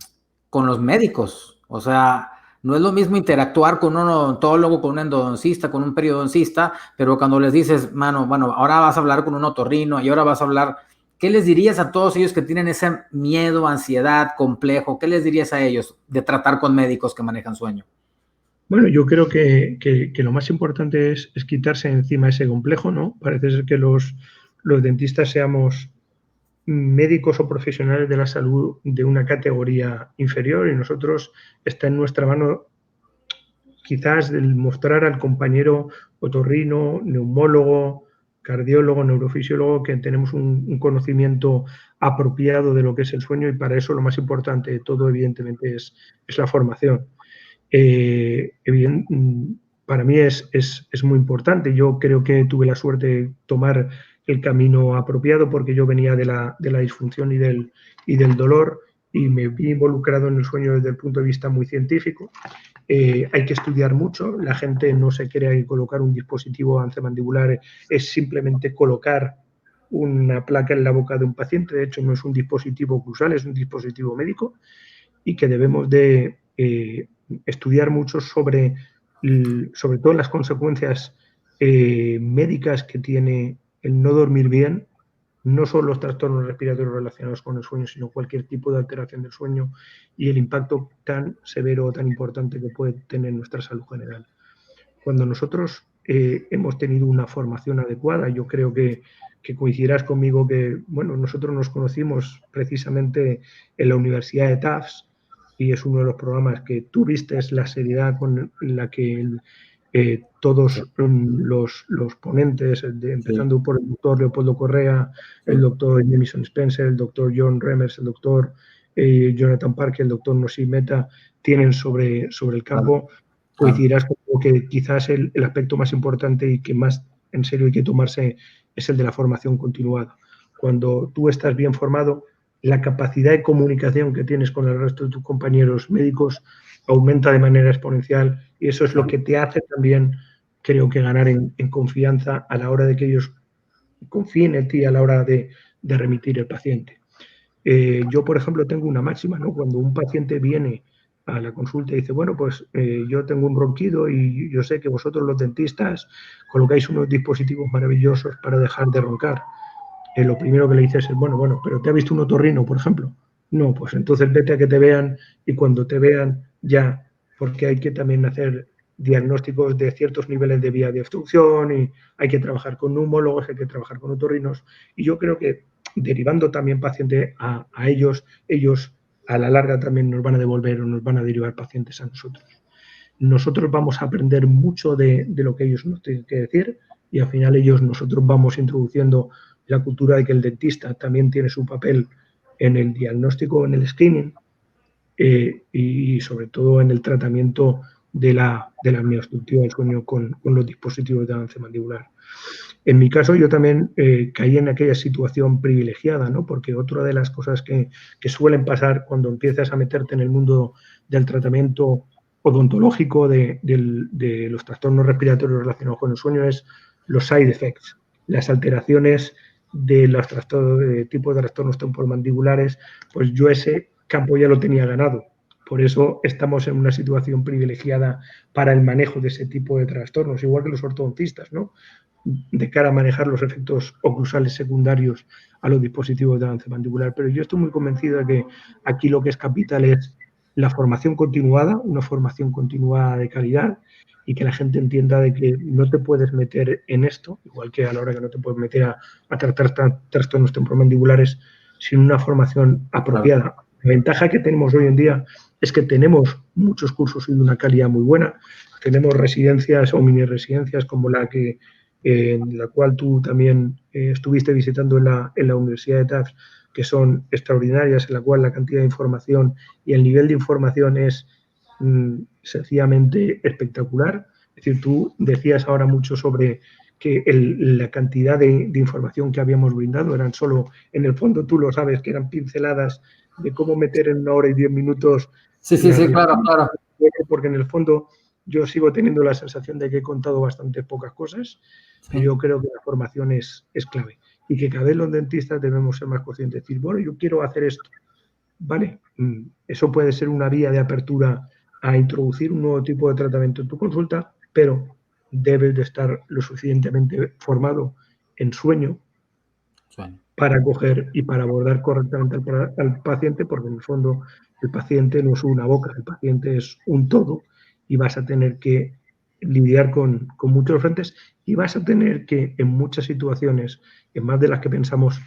los médicos. O sea, no es lo mismo interactuar con un odontólogo, con un endodoncista, con un periodoncista, pero cuando les dices, bueno, ahora vas a hablar con un otorrino y ahora vas a hablar, ¿qué les dirías a todos ellos que tienen ese miedo, ansiedad, complejo? ¿Qué les dirías a ellos de tratar con médicos que manejan sueño? Bueno, yo creo que lo más importante es quitarse encima ese complejo, ¿no? Parece ser que los dentistas seamos médicos o profesionales de la salud de una categoría inferior y nosotros está en nuestra mano quizás el mostrar al compañero otorrino, neumólogo, cardiólogo, neurofisiólogo que tenemos un conocimiento apropiado de lo que es el sueño y para eso lo más importante de todo evidentemente es la formación. Para mí es muy importante. Yo creo que tuve la suerte de tomar el camino apropiado porque yo venía de la disfunción y del dolor y me vi involucrado en el sueño desde el punto de vista muy científico. Hay que estudiar mucho. La gente no se quiere colocar un dispositivo avance-mandibular, es simplemente colocar una placa en la boca de un paciente. De hecho, no es un dispositivo oclusal, es un dispositivo médico y que debemos de estudiar mucho sobre todo las consecuencias médicas que tiene el no dormir bien, no solo los trastornos respiratorios relacionados con el sueño, sino cualquier tipo de alteración del sueño y el impacto tan severo o tan importante que puede tener en nuestra salud general. Cuando nosotros hemos tenido una formación adecuada. Yo creo que coincidirás conmigo que, bueno, nosotros nos conocimos precisamente en la Universidad de Tufts y es uno de los programas que tú vistes la seriedad con la que todos los ponentes, empezando por el doctor Leopoldo Correa, el doctor Jamison Spencer, el doctor John Remers, el doctor Jonathan Parker, el doctor Nossi Mehta, tienen sobre el campo. Coincidirás con que quizás el aspecto más importante y que más en serio hay que tomarse es el de la formación continuada. Cuando tú estás bien formado, la capacidad de comunicación que tienes con el resto de tus compañeros médicos aumenta de manera exponencial y eso es lo que te hace también, creo que, ganar en confianza a la hora de que ellos confíen en ti a la hora de remitir el paciente. Yo, por ejemplo, tengo una máxima, ¿no? Cuando un paciente viene a la consulta y dice, bueno, pues yo tengo un ronquido y yo sé que vosotros los dentistas colocáis unos dispositivos maravillosos para dejar de roncar. Lo primero que le dices es, bueno, pero ¿te ha visto un otorrino, por ejemplo? No, pues entonces vete a que te vean y cuando te vean ya, porque hay que también hacer diagnósticos de ciertos niveles de vía de obstrucción y hay que trabajar con neumólogos, hay que trabajar con otorrinos y yo creo que derivando también paciente a ellos a la larga también nos van a devolver o nos van a derivar pacientes a nosotros. Nosotros vamos a aprender mucho de lo que ellos nos tienen que decir y al final nosotros vamos introduciendo la cultura de que el dentista también tiene su papel en el diagnóstico, en el screening y sobre todo en el tratamiento de la mioobstructiva del sueño con los dispositivos de avance mandibular. En mi caso, yo también caí en aquella situación privilegiada, ¿no? Porque otra de las cosas que suelen pasar cuando empiezas a meterte en el mundo del tratamiento odontológico de los trastornos respiratorios relacionados con el sueño es los side effects, las alteraciones de los tipos de trastornos temporomandibulares, pues yo ese campo ya lo tenía ganado. Por eso estamos en una situación privilegiada para el manejo de ese tipo de trastornos, igual que los ortodontistas, ¿no? De cara a manejar los efectos oclusales secundarios a los dispositivos de avance mandibular. Pero yo estoy muy convencido de que aquí lo que es capital es la formación continuada, una formación continuada de calidad y que la gente entienda de que no te puedes meter en esto, igual que a la hora que no te puedes meter a tratar trastornos temporomandibulares sin una formación apropiada. La ventaja que tenemos hoy en día es que tenemos muchos cursos y de una calidad muy buena. Tenemos residencias o mini residencias como la que en la cual tú también estuviste visitando en la Universidad de Tufts, que son extraordinarias, en la cual la cantidad de información y el nivel de información es sencillamente espectacular. Es decir, tú decías ahora mucho sobre que la cantidad de información que habíamos brindado eran solo, en el fondo tú lo sabes, que eran pinceladas de cómo meter en 1 hora y 10 minutos. Sí, claro. Porque en el fondo yo sigo teniendo la sensación de que he contado bastante pocas cosas, pero yo creo que la formación es clave y que cada vez los dentistas debemos ser más conscientes. Decir, bueno, yo quiero hacer esto, ¿vale? Eso puede ser una vía de apertura a introducir un nuevo tipo de tratamiento en tu consulta, pero debes de estar lo suficientemente formado en sueño para coger y para abordar correctamente al paciente, porque en el fondo el paciente no es una boca, el paciente es un todo y vas a tener que lidiar con muchos frentes y vas a tener que en muchas situaciones, en más de las que pensamos,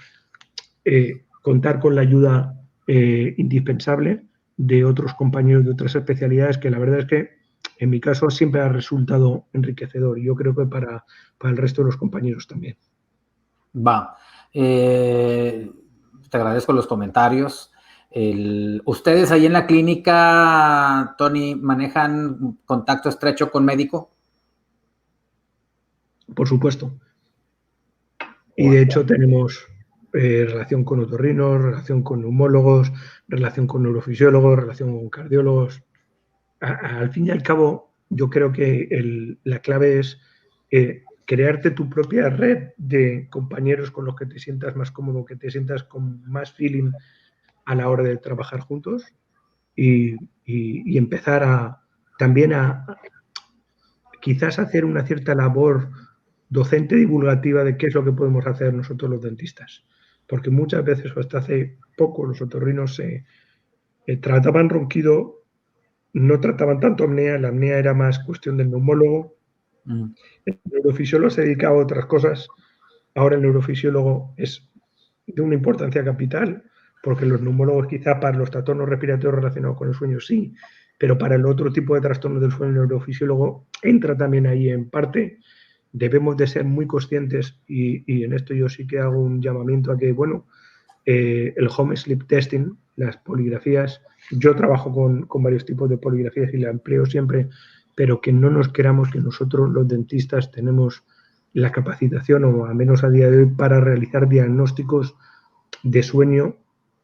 contar con la ayuda indispensable de otros compañeros de otras especialidades que la verdad es que en mi caso siempre ha resultado enriquecedor y yo creo que para el resto de los compañeros también. Te agradezco los comentarios. ¿Ustedes ahí en la clínica, Tony, manejan contacto estrecho con médico? Por supuesto. Y de hecho tenemos relación con otorrinos, relación con neumólogos, relación con neurofisiólogos, relación con cardiólogos. Al fin y al cabo, yo creo que la clave es crearte tu propia red de compañeros con los que te sientas más cómodo, que te sientas con más feeling a la hora de trabajar juntos y empezar también a quizás hacer una cierta labor docente divulgativa de qué es lo que podemos hacer nosotros los dentistas. Porque muchas veces, o hasta hace poco, los otorrinos trataban ronquido, no trataban tanto apnea, la apnea era más cuestión del neumólogo, El neurofisiólogo se dedica a otras cosas. Ahora el neurofisiólogo es de una importancia capital, porque los neumólogos quizá para los trastornos respiratorios relacionados con el sueño sí, pero para el otro tipo de trastornos del sueño el neurofisiólogo entra también ahí en parte. Debemos de ser muy conscientes y en esto yo sí que hago un llamamiento a que, bueno, el home sleep testing, las poligrafías, yo trabajo con varios tipos de poligrafías y la empleo siempre, pero que no nos queramos que nosotros los dentistas tenemos la capacitación, o al menos a día de hoy, para realizar diagnósticos de sueño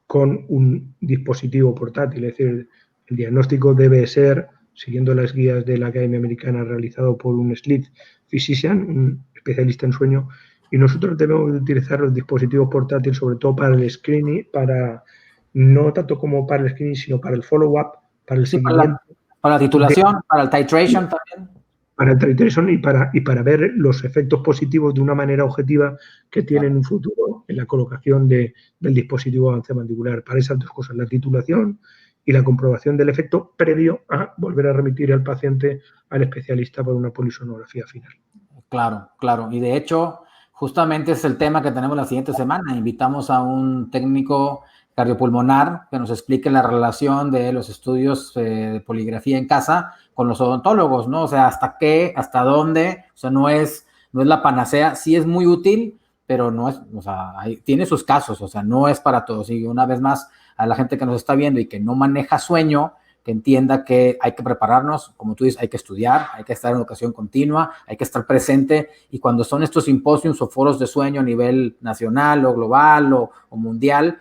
con un dispositivo portátil. Es decir, el diagnóstico debe ser, siguiendo las guías de la Academia Americana, realizado por un sleep physician, un especialista en sueño, y nosotros debemos utilizar los dispositivos portátiles, sobre todo para el screening, no tanto como para el screening, sino para el follow-up, para el seguimiento. Para la titulación, para el titration también. Para el titration y para ver los efectos positivos de una manera objetiva que tienen un futuro en la colocación del dispositivo avance-mandibular. Para esas dos cosas, la titulación y la comprobación del efecto previo a volver a remitir al paciente al especialista para una polisonografía final. Claro, claro. Y de hecho, justamente es el tema que tenemos la siguiente semana. Invitamos a un técnico cardiopulmonar que nos explique la relación de los estudios de poligrafía en casa con los odontólogos, ¿no? O sea, hasta dónde, o sea, no es la panacea, sí es muy útil, pero no es, o sea, tiene sus casos, o sea, no es para todos. Y una vez más, a la gente que nos está viendo y que no maneja sueño, que entienda que hay que prepararnos, como tú dices, hay que estudiar, hay que estar en educación continua, hay que estar presente, y cuando son estos simposios o foros de sueño a nivel nacional o global o mundial,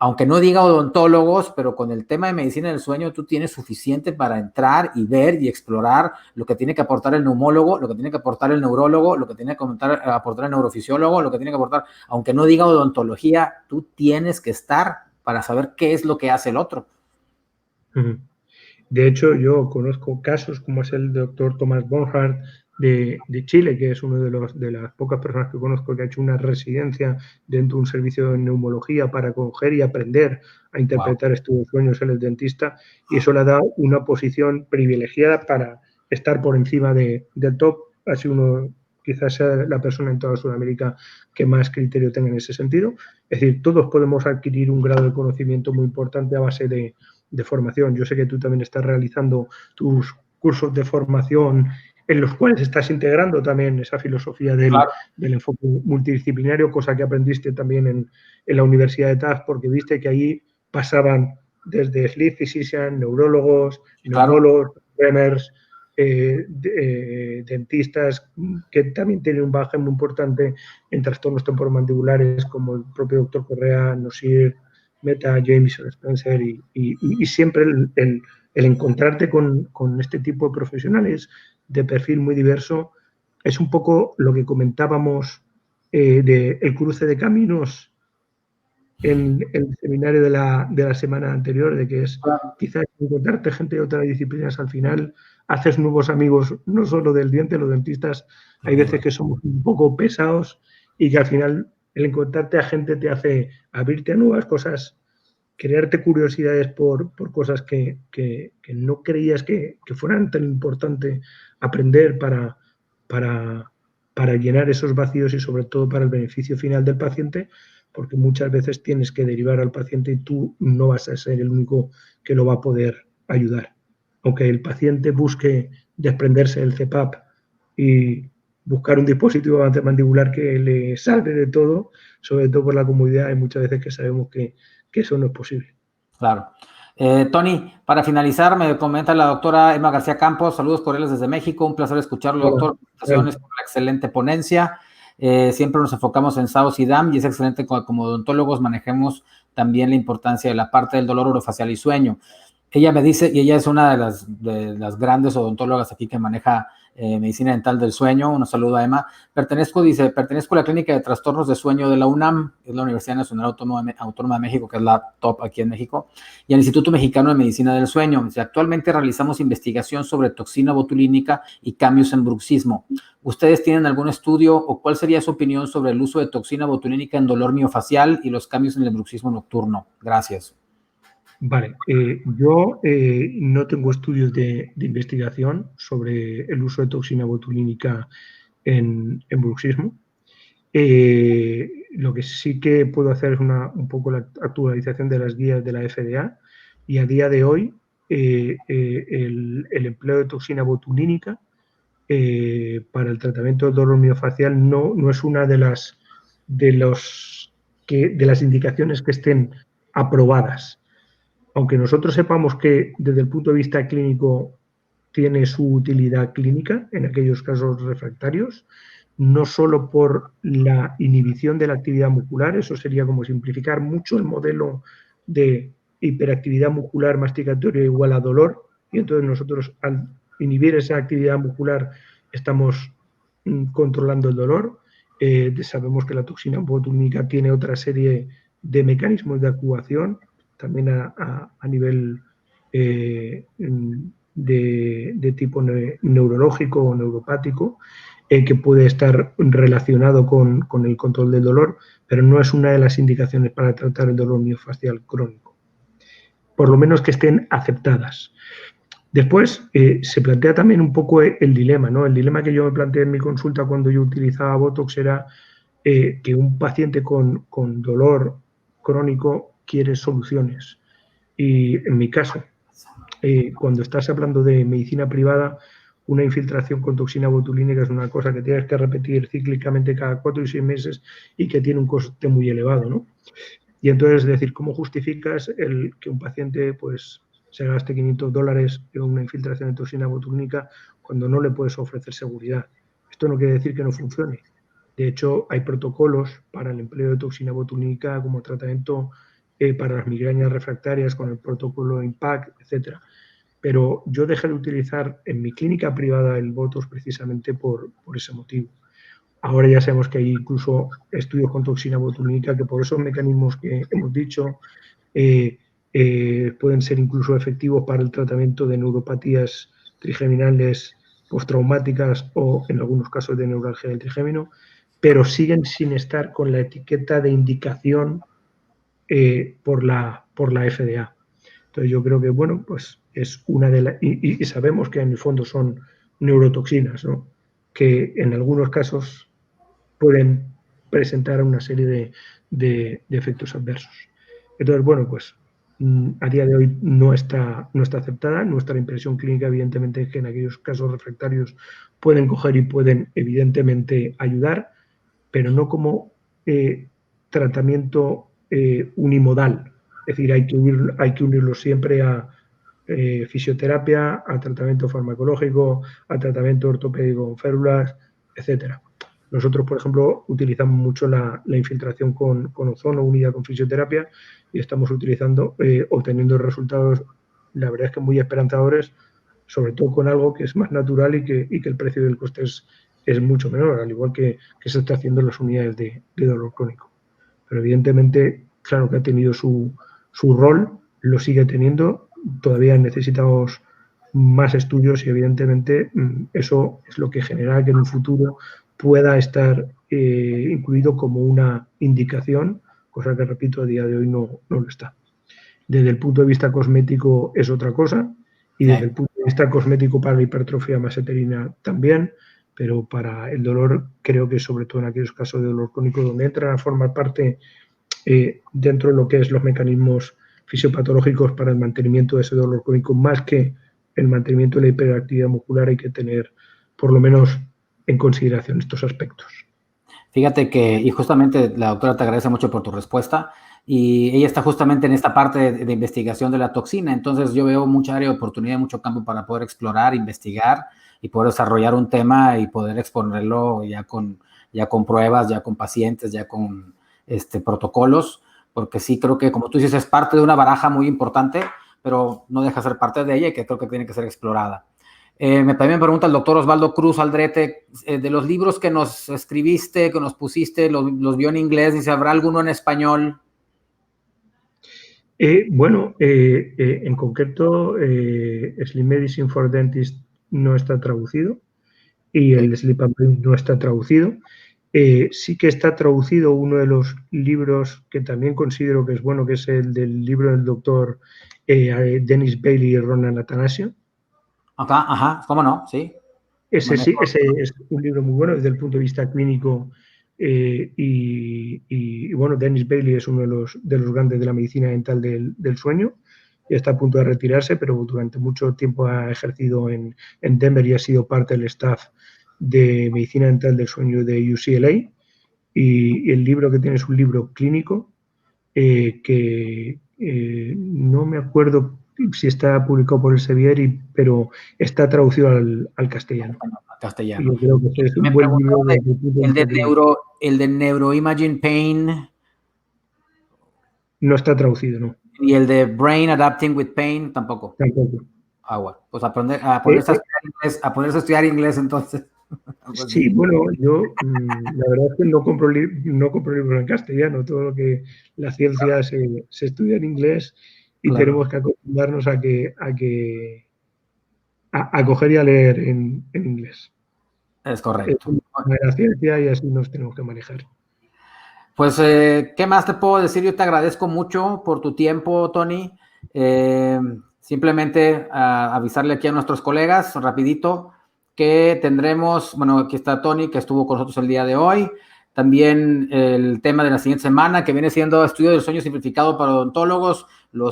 aunque no diga odontólogos, pero con el tema de medicina del sueño tú tienes suficiente para entrar y ver y explorar lo que tiene que aportar el neumólogo, lo que tiene que aportar el neurólogo, lo que tiene que aportar el neurofisiólogo, lo que tiene que aportar, aunque no diga odontología, tú tienes que estar para saber qué es lo que hace el otro. De hecho, yo conozco casos como es el doctor Tomás Bonhart de Chile, que es uno de las pocas personas que conozco que ha hecho una residencia dentro de un servicio de neumología para coger y aprender a interpretar estos sueños en el dentista, y eso le ha dado una posición privilegiada para estar por encima del top. Ha sido uno, quizás sea la persona en toda Sudamérica que más criterio tenga en ese sentido. Es decir, todos podemos adquirir un grado de conocimiento muy importante a base de formación. Yo sé que tú también estás realizando tus cursos de formación en los cuales estás integrando también esa filosofía del enfoque multidisciplinario, cosa que aprendiste también en la Universidad de Tufts, porque viste que ahí pasaban desde sleep physician, neurólogos, neumólogos, tremers, dentistas, que también tienen un bagaje muy importante en trastornos temporomandibulares, como el propio doctor Correa, Nosir, Meta, Jameson, Spencer, y siempre el encontrarte con este tipo de profesionales de perfil muy diverso es un poco lo que comentábamos del cruce de caminos en el seminario de la semana anterior, de que es quizás encontrarte gente de otras disciplinas, al final haces nuevos amigos, no solo del diente. Los dentistas hay veces que somos un poco pesados y que al final el encontrarte a gente te hace abrirte a nuevas cosas, crearte curiosidades por cosas que no creías que fueran tan importantes aprender para llenar esos vacíos y sobre todo para el beneficio final del paciente, porque muchas veces tienes que derivar al paciente y tú no vas a ser el único que lo va a poder ayudar. Aunque el paciente busque desprenderse del CPAP y buscar un dispositivo avance-mandibular que le salve de todo, sobre todo por la comodidad, hay muchas veces que sabemos que eso no es posible. Claro. Tony, para finalizar, me comenta la doctora Emma García Campos, saludos cordiales desde México, un placer escucharlo, doctor, felicitaciones por la excelente ponencia. Siempre nos enfocamos en SAOS y DAM y es excelente como odontólogos manejemos también la importancia de la parte del dolor orofacial y sueño. Ella me dice, y ella es una de las grandes odontólogas aquí que maneja medicina dental del sueño. Un saludo a Emma. Pertenezco a la clínica de trastornos de sueño de la UNAM, que es la Universidad Nacional Autónoma de México, que es la top aquí en México, y el Instituto Mexicano de Medicina del Sueño. Actualmente realizamos investigación sobre toxina botulínica y cambios en bruxismo. ¿Ustedes tienen algún estudio o cuál sería su opinión sobre el uso de toxina botulínica en dolor miofacial y los cambios en el bruxismo nocturno? Gracias. Vale, yo no tengo estudios de investigación sobre el uso de toxina botulínica en bruxismo. Lo que sí que puedo hacer es un poco la actualización de las guías de la FDA, y a día de hoy el empleo de toxina botulínica para el tratamiento del dolor miofacial no es una de las indicaciones que estén aprobadas. Aunque nosotros sepamos que desde el punto de vista clínico tiene su utilidad clínica en aquellos casos refractarios, no solo por la inhibición de la actividad muscular, eso sería como simplificar mucho el modelo de hiperactividad muscular masticatoria igual a dolor, y entonces nosotros al inhibir esa actividad muscular estamos controlando el dolor. Sabemos que la toxina botulínica tiene otra serie de mecanismos de actuación, también a nivel de tipo neurológico o neuropático, que puede estar relacionado con el control del dolor, pero no es una de las indicaciones para tratar el dolor miofacial crónico, por lo menos que estén aceptadas. Después se plantea también un poco el dilema, ¿no? El dilema que yo me planteé en mi consulta cuando yo utilizaba Botox era que un paciente con dolor crónico quiere soluciones. Y en mi caso, cuando estás hablando de medicina privada, una infiltración con toxina botulínica es una cosa que tienes que repetir cíclicamente cada 4 y 6 meses y que tiene un coste muy elevado, ¿no? Y entonces, es decir, ¿cómo justificas que un paciente pues se gaste $500 en una infiltración de toxina botulínica cuando no le puedes ofrecer seguridad? Esto no quiere decir que no funcione. De hecho, hay protocolos para el empleo de toxina botulínica como tratamiento para las migrañas refractarias con el protocolo IMPACT, etcétera. Pero yo dejé de utilizar en mi clínica privada el Botox precisamente por ese motivo. Ahora ya sabemos que hay incluso estudios con toxina botulínica que por esos mecanismos que hemos dicho pueden ser incluso efectivos para el tratamiento de neuropatías trigeminales postraumáticas o en algunos casos de neuralgia del trigémino, pero siguen sin estar con la etiqueta de indicación por la FDA. Entonces yo creo que, bueno, pues es una de las... Y sabemos que en el fondo son neurotoxinas, ¿no? Que en algunos casos pueden presentar una serie de efectos adversos. Entonces, bueno, pues a día de hoy no está aceptada. Nuestra impresión clínica, evidentemente, es que en aquellos casos refractarios pueden coger y pueden, evidentemente, ayudar, pero no como tratamiento unimodal. Es decir, hay que unirlo siempre a fisioterapia, a tratamiento farmacológico, a tratamiento ortopédico con férulas, etcétera. Nosotros, por ejemplo, utilizamos mucho la infiltración con ozono unida con fisioterapia y estamos obteniendo resultados, la verdad es que muy esperanzadores, sobre todo con algo que es más natural y que el precio del coste es mucho menor, al igual que se está haciendo en las unidades de dolor crónico. Pero evidentemente, claro que ha tenido su rol, lo sigue teniendo, todavía necesitamos más estudios y evidentemente eso es lo que genera que en un futuro pueda estar incluido como una indicación, cosa que, repito, a día de hoy no lo está. Desde el punto de vista cosmético es otra cosa, y desde el punto de vista cosmético para la hipertrofia maseterina también, pero para el dolor creo que sobre todo en aquellos casos de dolor crónico donde entran a formar parte dentro de lo que es los mecanismos fisiopatológicos para el mantenimiento de ese dolor crónico, más que el mantenimiento de la hiperactividad muscular, hay que tener por lo menos en consideración estos aspectos. Fíjate que, y justamente la doctora te agradece mucho por tu respuesta, y ella está justamente en esta parte de investigación de la toxina, entonces yo veo mucha área de oportunidad, mucho campo para poder explorar, investigar y poder desarrollar un tema y poder exponerlo ya con pruebas, ya con pacientes, ya con protocolos, porque sí creo que, como tú dices, es parte de una baraja muy importante, pero no deja de ser parte de ella y que creo que tiene que ser explorada. También me pregunta el doctor Osvaldo Cruz Aldrete, de los libros que nos escribiste, que nos pusiste, los vio en inglés, dice, ¿habrá alguno en español? Bueno, en concreto, Sleep Medicine for Dentists no está traducido y el Sleep and Breathe no está traducido. Sí que está traducido uno de los libros que también considero que es bueno, que es el del libro del doctor Dennis Bailey y Ronan Atanasio. Acá, ajá, ¿cómo no? Sí. Ese sí, Manejo. ese es un libro muy bueno desde el punto de vista clínico y, bueno, Dennis Bailey es uno de los grandes de la medicina dental del sueño y está a punto de retirarse, pero durante mucho tiempo ha ejercido en Denver y ha sido parte del staff de medicina dental del sueño de UCLA y el libro que tiene es un libro clínico que no me acuerdo si está publicado por el Sevier, pero está traducido al castellano. Y Castellano. yo creo que ese es Y me un buen preguntó libro desde el punto de el vista de clínico. el de Neuroimaging Pain No está traducido, no. y el de Brain Adapting with Pain tampoco. Tampoco. Bueno, pues a ponerse a estudiar inglés, a estudiar inglés entonces. Pues Sí, bueno, yo la verdad es que no compro libros en castellano. Todo lo que la ciencia se estudia en inglés y claro, tenemos que acostumbrarnos a coger y a leer en inglés. es Es correcto. una de la ciencia y así nos tenemos que manejar. Pues, ¿qué más te puedo decir? Yo te agradezco mucho por tu tiempo, Tony. Simplemente avisarle aquí a nuestros colegas, rapidito, que tendremos, bueno, aquí está Tony, que estuvo con nosotros el día de hoy. También el tema de la siguiente semana, que viene siendo estudio del sueño simplificado para odontólogos.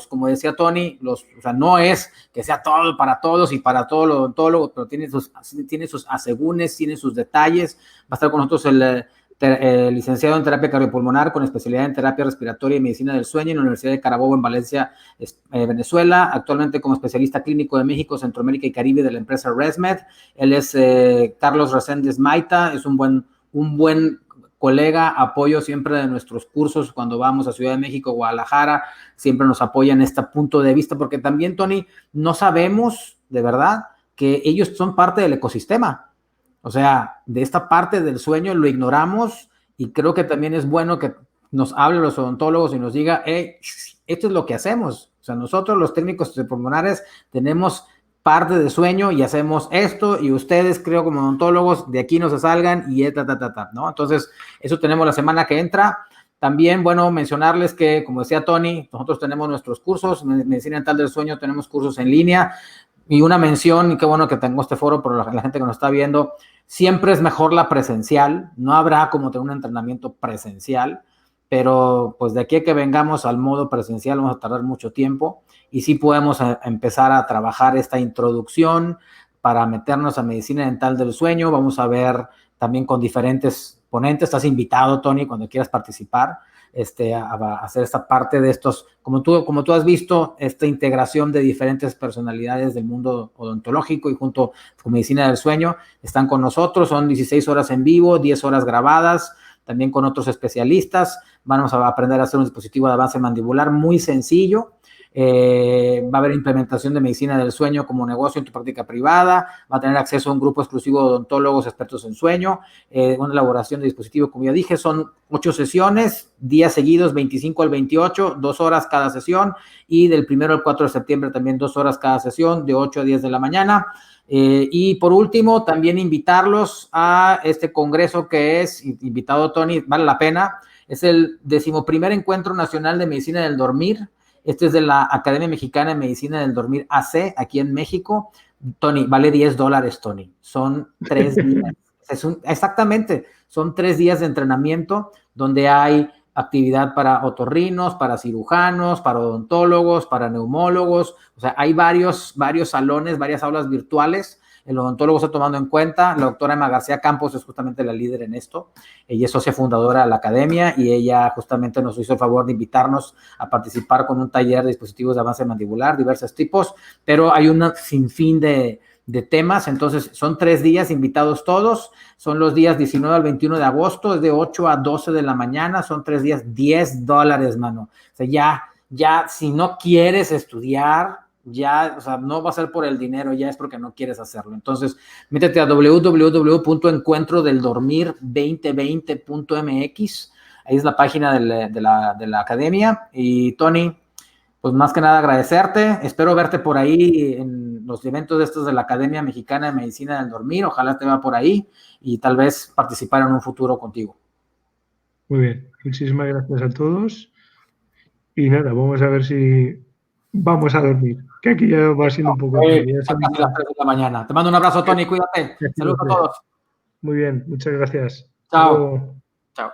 Como decía Tony, o sea, no es que sea todo para todos y para todos los odontólogos, pero tiene sus asegúnes, tiene sus detalles. Va a estar con nosotros el licenciado en terapia cardiopulmonar con especialidad en terapia respiratoria y medicina del sueño en la Universidad de Carabobo en Valencia, Venezuela, actualmente como especialista clínico de México, Centroamérica y Caribe de la empresa ResMed. Él es Carlos Reséndez Maita, es un buen colega, apoyo siempre de nuestros cursos cuando vamos a Ciudad de México, Guadalajara, siempre nos apoya en este punto de vista, porque también, Tony, no sabemos de verdad que ellos son parte del ecosistema. O sea, de esta parte del sueño lo ignoramos y creo que también es bueno que nos hablen los odontólogos y nos diga, hey, esto es lo que hacemos. O sea, nosotros los técnicos pulmonares tenemos parte de sueño y hacemos esto y ustedes, creo, como odontólogos, de aquí no se salgan y ¿no? Entonces, eso tenemos la semana que entra. También, bueno, mencionarles que, como decía Tony, nosotros tenemos nuestros cursos, Medicina Dental del Sueño, tenemos cursos en línea. Y una mención, y qué bueno que tengo este foro por la gente que nos está viendo, siempre es mejor la presencial, no habrá como tener un entrenamiento presencial, pero pues de aquí a que vengamos al modo presencial vamos a tardar mucho tiempo y sí podemos empezar a trabajar esta introducción para meternos a medicina dental del sueño. Vamos a ver también con diferentes ponentes. Estás invitado, Tony, cuando quieras participar. A hacer esta parte de estos, como tú has visto, esta integración de diferentes personalidades del mundo odontológico y junto con medicina del sueño, están con nosotros, son 16 horas en vivo, 10 horas grabadas, también con otros especialistas. Vamos a aprender a hacer un dispositivo de avance mandibular muy sencillo. Va a haber implementación de medicina del sueño como negocio en tu práctica privada, va a tener acceso a un grupo exclusivo de odontólogos expertos en sueño, una elaboración de dispositivo, como ya dije, son 8 sesiones, días seguidos, 25 al 28, 2 horas cada sesión, y del 1 al 4 de septiembre también 2 horas cada sesión, de 8 a 10 de la mañana. Y por último, también invitarlos a este congreso que es, invitado Tony, vale la pena, es el 11º Encuentro Nacional de Medicina del Dormir. Este es de la Academia Mexicana de Medicina del Dormir AC, aquí en México. Tony, vale $10, Tony. Son 3 días. Exactamente, son 3 días de entrenamiento donde hay actividad para otorrinos, para cirujanos, para odontólogos, para neumólogos. O sea, hay varios salones, varias aulas virtuales. El odontólogo está tomando en cuenta. La doctora Emma García Campos es justamente la líder en esto. Ella es socia fundadora de la academia y ella justamente nos hizo el favor de invitarnos a participar con un taller de dispositivos de avance mandibular, diversos tipos, pero hay un sinfín de temas. Entonces son 3 días, invitados todos, son los días 19 al 21 de agosto, es de 8 a 12 de la mañana, son 3 días, $10, mano. O sea, ya si no quieres estudiar, ya, o sea, no va a ser por el dinero, ya es porque no quieres hacerlo. Entonces, métete a www.encuentrodeldormir2020.mx, ahí es la página de la academia. Y Tony, pues más que nada agradecerte, espero verte por ahí los eventos de estos de la Academia Mexicana de Medicina del Dormir. Ojalá te vea por ahí y tal vez participar en un futuro contigo. Muy bien, muchísimas gracias a todos. Y nada, vamos a ver si vamos a dormir, que aquí ya va siendo un poco tarde. Son casi las 3 de la mañana. Te mando un abrazo, Tony, cuídate. Saludos a todos. Muy bien, muchas gracias. Chao. Chao.